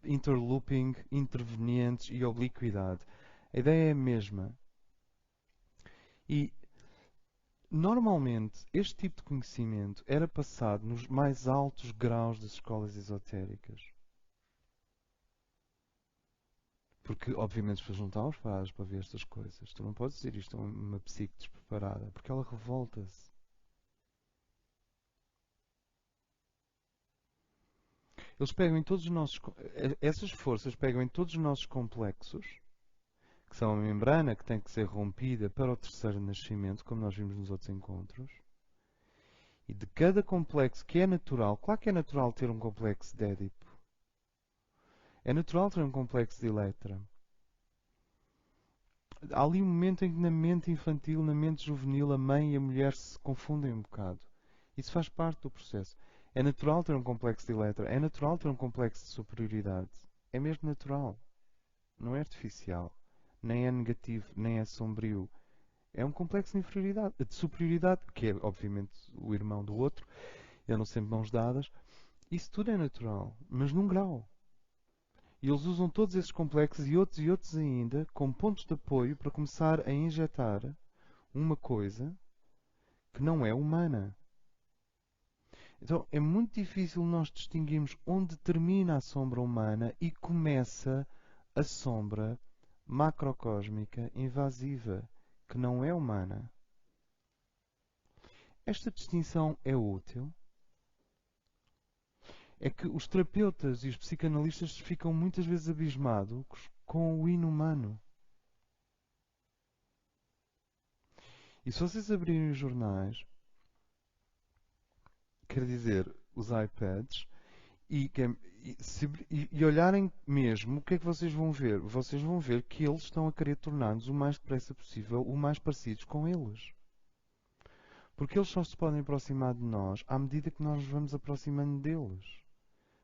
interlooping, intervenientes e obliquidade. A ideia é a mesma. E normalmente este tipo de conhecimento era passado nos mais altos graus das escolas esotéricas. Porque, obviamente, as pessoas não estão preparadas para ver estas coisas. Tu não podes dizer isto a uma psique despreparada, porque ela revolta-se. Eles pegam em todos os nossos. Essas forças pegam em todos os nossos complexos, que são a membrana que tem que ser rompida para o terceiro nascimento, como nós vimos nos outros encontros, e de cada complexo que é natural, claro que é natural ter um complexo de Édipo, é natural ter um complexo de Eletra. Há ali um momento em que na mente infantil, na mente juvenil, a mãe e a mulher se confundem um bocado. Isso faz parte do processo. É natural ter um complexo de Eletra, é natural ter um complexo de superioridade. É mesmo natural. Não é artificial. Nem é negativo, nem é sombrio. É um complexo de inferioridade, de superioridade, que é obviamente o irmão do outro, andam sempre mãos dadas. Isso tudo é natural, mas num grau. E eles usam todos esses complexos e outros ainda como pontos de apoio para começar a injetar uma coisa que não é humana. Então é muito difícil nós distinguirmos onde termina a sombra humana e começa a sombra macrocósmica invasiva, que não é humana. Esta distinção é útil. É que os terapeutas e os psicanalistas ficam muitas vezes abismados com o inumano. E se vocês abrirem os jornais, quer dizer, os iPads, e, e olharem mesmo, o que é que vocês vão ver? Vocês vão ver que eles estão a querer tornar-nos o mais depressa possível o mais parecidos com eles. Porque eles só se podem aproximar de nós à medida que nós nos vamos aproximando deles.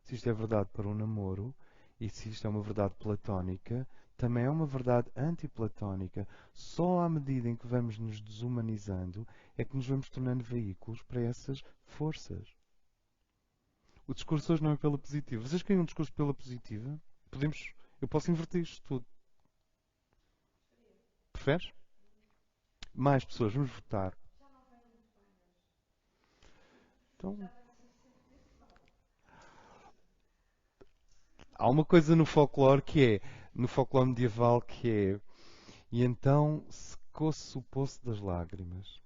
Se isto é verdade para o namoro, e se isto é uma verdade platónica, também é uma verdade antiplatónica. Só à medida em que vamos nos desumanizando é que nos vamos tornando veículos para essas forças. O discurso hoje não é pela positiva. Vocês querem um discurso pela positiva? Eu posso inverter isto tudo. Preferes? Mais pessoas, vamos votar. Então, há uma coisa no folclore no folclore medieval e então secou-se o poço das lágrimas.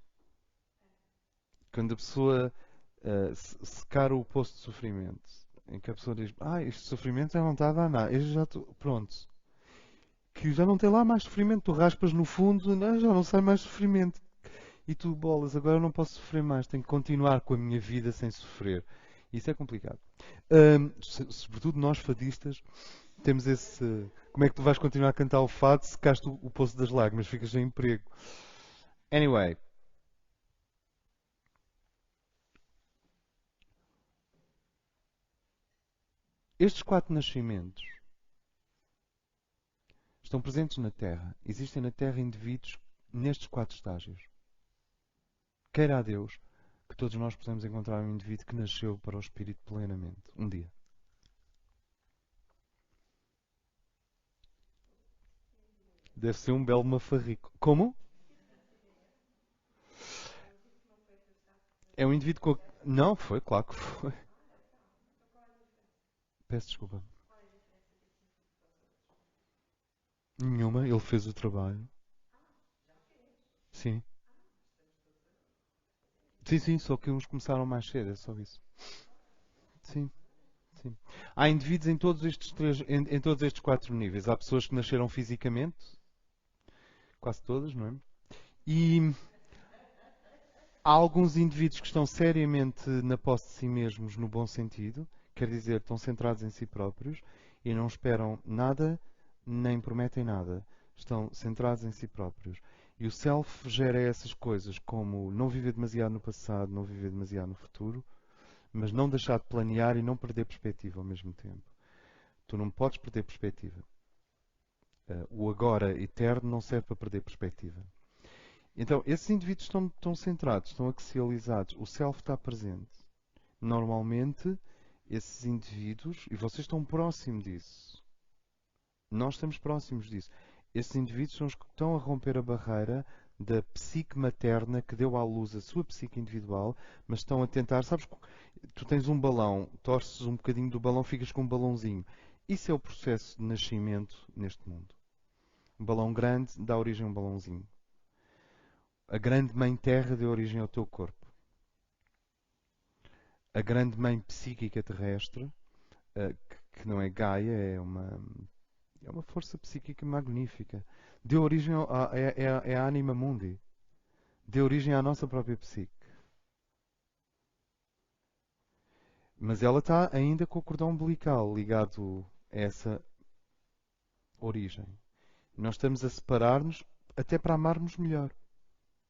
Quando a pessoa secar o poço de sofrimento, em que a pessoa diz, este sofrimento já não está a dar nada, eu já estou, pronto, que já não tem lá mais sofrimento, tu raspas no fundo, não, já não sai mais sofrimento. E tu, bolas, agora eu não posso sofrer mais, tenho que continuar com a minha vida sem sofrer. Isso é complicado. Sobretudo nós fadistas temos esse. Como é que tu vais continuar a cantar o fado se caste o poço das lágrimas, ficas sem emprego? Anyway, estes quatro nascimentos estão presentes na Terra. Existem na Terra indivíduos nestes quatro estágios. Queira a Deus que todos nós possamos encontrar um indivíduo que nasceu para o Espírito plenamente, um dia. Deve ser um belo mafarrico. Como? É um indivíduo com. Não, foi, claro que foi. Peço desculpa. Nenhuma, ele fez o trabalho. Sim. Sim, sim, só que uns começaram mais cedo, é só isso. Sim, sim. Há indivíduos em todos estes em todos estes quatro níveis. Há pessoas que nasceram fisicamente, quase todas, não é? E há alguns indivíduos que estão seriamente na posse de si mesmos, no bom sentido, quer dizer, estão centrados em si próprios e não esperam nada nem prometem nada. Estão centrados em si próprios. E o self gera essas coisas como não viver demasiado no passado, não viver demasiado no futuro, mas não deixar de planear e não perder perspectiva ao mesmo tempo. Tu não podes perder perspectiva. O agora eterno não serve para perder perspectiva. Então, esses indivíduos estão centrados, estão axializados, o self está presente. Normalmente, esses indivíduos, e vocês estão próximos disso, nós estamos próximos disso. Esses indivíduos são os que estão a romper a barreira da psique materna que deu à luz a sua psique individual, mas estão a tentar, sabes, tu tens um balão, torces um bocadinho do balão, ficas com um balãozinho. Isso é o processo de nascimento neste mundo. Um balão grande dá origem a um balãozinho. A grande mãe terra deu origem ao teu corpo. A grande mãe psíquica terrestre, que não é Gaia, é uma força psíquica magnífica. Deu origem é a anima mundi. Deu origem à nossa própria psique. Mas ela está ainda com o cordão umbilical ligado a essa origem. Nós estamos a separar-nos até para amarmos melhor.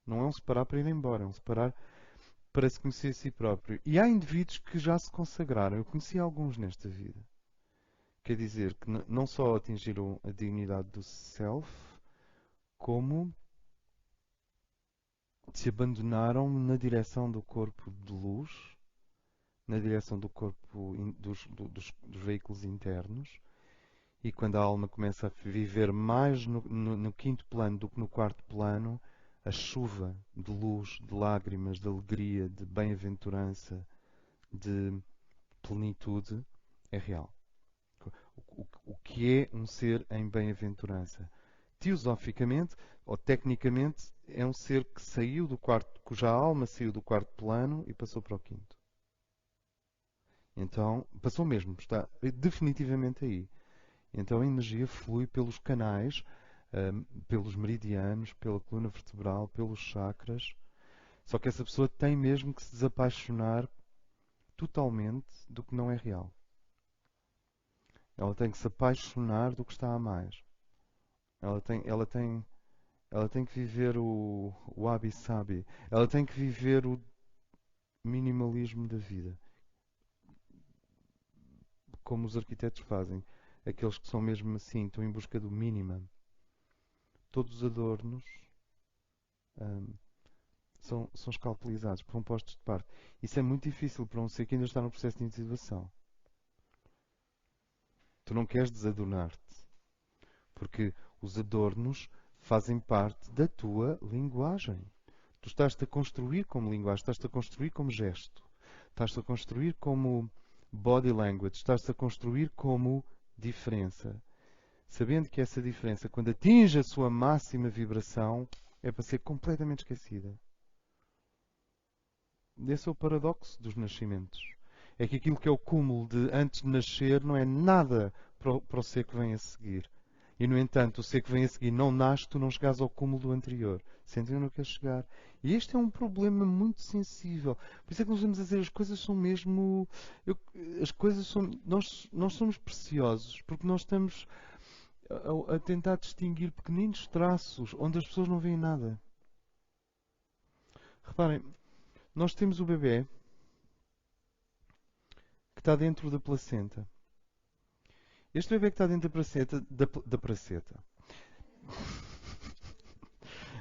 Não é um separar para ir embora, é um separar para se conhecer a si próprio. E há indivíduos que já se consagraram. Eu conheci alguns nesta vida. Quer dizer que não só atingiram a dignidade do self, como se abandonaram na direção do corpo de luz, na direção do corpo dos veículos internos. E quando a alma começa a viver mais no quinto plano do que no quarto plano, a chuva de luz, de lágrimas, de alegria, de bem-aventurança, de plenitude é real. O que é um ser em bem-aventurança. Teosoficamente, ou tecnicamente, é um ser que saiu do quarto, cuja alma saiu do quarto plano e passou para o quinto. Então, passou mesmo, está definitivamente aí. Então a energia flui pelos canais, pelos meridianos, pela coluna vertebral, pelos chakras. Só que essa pessoa tem mesmo que se desapaixonar totalmente do que não é real. Ela tem que se apaixonar do que está a mais. Ela tem, ela tem, ela tem que viver o wabi-sabi. Ela tem que viver o minimalismo da vida, como os arquitetos fazem. Aqueles que são mesmo assim, estão em busca do mínimo. Todos os adornos hum, são escalpelizados, são postos de parte. Isso é muito difícil para um ser que ainda está no processo de individuação. Tu não queres desadornar-te, porque os adornos fazem parte da tua linguagem. Tu estás-te a construir como linguagem, estás-te a construir como gesto, estás-te a construir como body language, estás-te a construir como diferença. Sabendo que essa diferença, quando atinge a sua máxima vibração, é para ser completamente esquecida. Esse é o paradoxo dos nascimentos. É que aquilo que é o cúmulo de antes de nascer não é nada para o ser que vem a seguir. E, no entanto, o ser que vem a seguir não nasce, tu não chegas ao cúmulo do anterior. Sentem onde eu quero chegar. E este é um problema muito sensível. Por isso é que nós vamos dizer as coisas são mesmo. As coisas são. Nós somos preciosos porque nós estamos a tentar distinguir pequeninos traços onde as pessoas não veem nada. Reparem, nós temos o bebê que está dentro da placenta. Este bebê que está dentro da placenta, da placeta,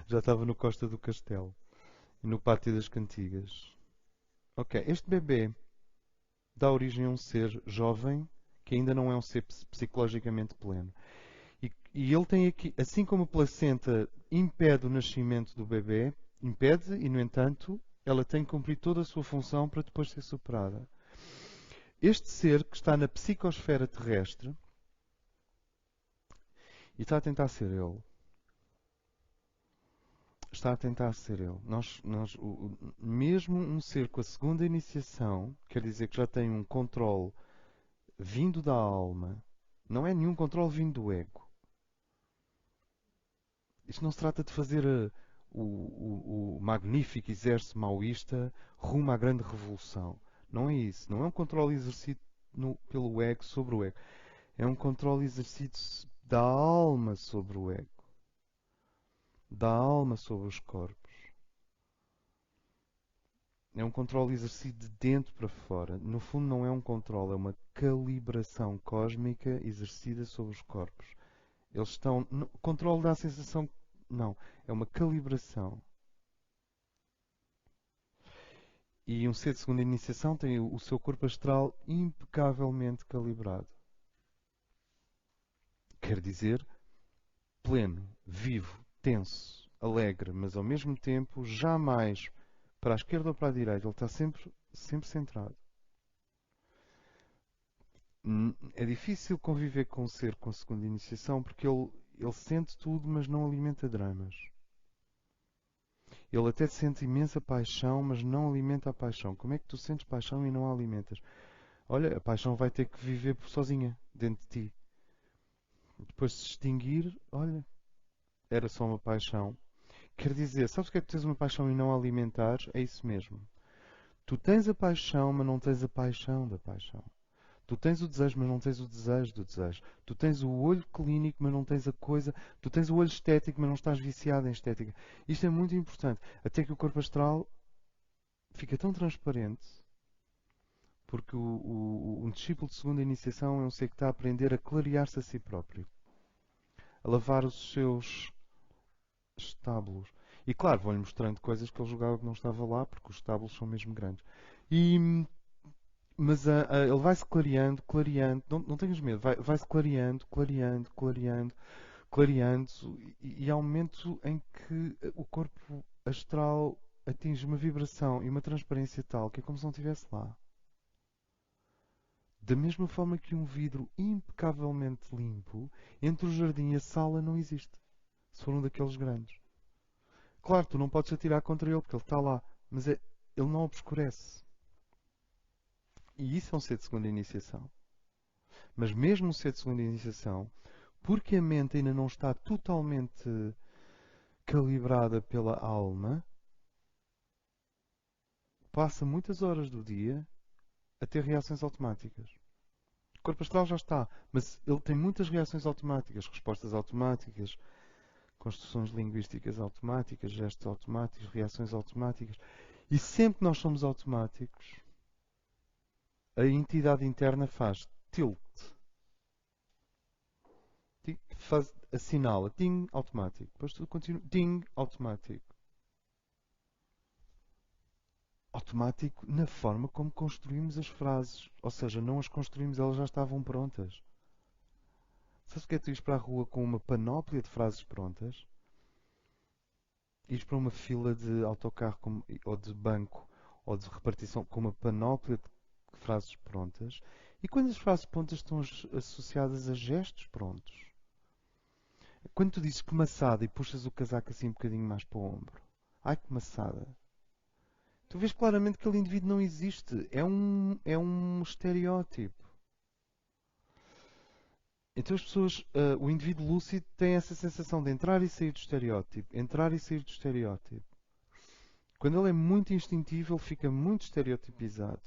já estava no Costa do Castelo, no Pátio das Cantigas. Ok, este bebê dá origem a um ser jovem que ainda não é um ser psicologicamente pleno. E ele tem aqui, assim como a placenta impede o nascimento do bebê, impede e, no entanto, ela tem que cumprir toda a sua função para depois ser superada. Este ser que está na psicosfera terrestre e está a tentar ser ele. Está a tentar ser ele. Mesmo um ser com a segunda iniciação, quer dizer que já tem um controle vindo da alma, não é nenhum controle vindo do ego. Isto não se trata de fazer o magnífico exército maoísta rumo à grande revolução. Não é isso. Não é um controle exercido pelo ego sobre o ego. É um controle exercido da alma sobre o ego. Da alma sobre os corpos. É um controle exercido de dentro para fora. No fundo, não é um controle, é uma calibração cósmica exercida sobre os corpos. Eles estão. O controle dá a sensação. Não, é uma calibração. E um ser de segunda iniciação tem o seu corpo astral impecavelmente calibrado. Quer dizer, pleno, vivo, tenso, alegre, mas ao mesmo tempo jamais para a esquerda ou para a direita. Ele está sempre centrado. É difícil conviver com um ser com segunda iniciação porque ele sente tudo, mas não alimenta dramas. Ele até sente imensa paixão, mas não alimenta a paixão. Como é que tu sentes paixão e não a alimentas? Olha, a paixão vai ter que viver sozinha, dentro de ti. Depois de se extinguir, olha, era só uma paixão. Quer dizer, sabes o que é que tu tens uma paixão e não a alimentares? É isso mesmo. Tu tens a paixão, mas não tens a paixão da paixão. Tu tens o desejo, mas não tens o desejo do desejo. Tu tens o olho clínico, mas não tens a coisa. Tu tens o olho estético, mas não estás viciado em estética. Isto é muito importante. Até que o corpo astral fica tão transparente, porque um discípulo de segunda iniciação é um ser que está a aprender a clarear-se a si próprio, a lavar os seus estábulos. E claro, vão-lhe mostrando coisas que ele julgava que não estava lá, porque os estábulos são mesmo grandes. Mas ele vai-se clareando, clareando, não tenhas medo, vai-se clareando, clareando, clareando, clareando, e há um momento em que o corpo astral atinge uma vibração e uma transparência tal que é como se não estivesse lá. Da mesma forma que um vidro impecavelmente limpo, entre o jardim e a sala não existe. Se for um daqueles grandes. Claro, tu não podes atirar contra ele porque ele está lá, mas ele não obscurece. E isso é um ser de segunda iniciação. Mas mesmo um ser de segunda iniciação, porque a mente ainda não está totalmente calibrada pela alma, passa muitas horas do dia a ter reações automáticas. O corpo astral já está, mas ele tem muitas reações automáticas, respostas automáticas, construções linguísticas automáticas, gestos automáticos, reações automáticas. E sempre que nós somos automáticos, a entidade interna faz tilt, faz, assinala, ting, automático. Depois tudo continua, ting, automático. Automático na forma como construímos as frases. Ou seja, não as construímos, elas já estavam prontas. Sabes o que é tu ires para a rua com uma panóplia de frases prontas? Ires para uma fila de autocarro ou de banco ou de repartição com uma panóplia de frases prontas. E quando as frases prontas estão associadas a gestos prontos? Quando tu dizes que maçada e puxas o casaco assim um bocadinho mais para o ombro. Ai que maçada. Tu vês claramente que aquele indivíduo não existe. É um estereótipo. Então as pessoas, o indivíduo lúcido tem essa sensação de entrar e sair do estereótipo. Entrar e sair do estereótipo. Quando ele é muito instintivo, ele fica muito estereotipizado.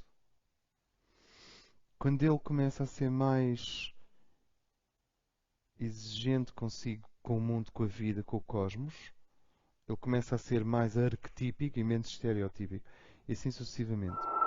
Quando ele começa a ser mais exigente consigo, com o mundo, com a vida, com o cosmos, ele começa a ser mais arquetípico e menos estereotípico. E assim sucessivamente.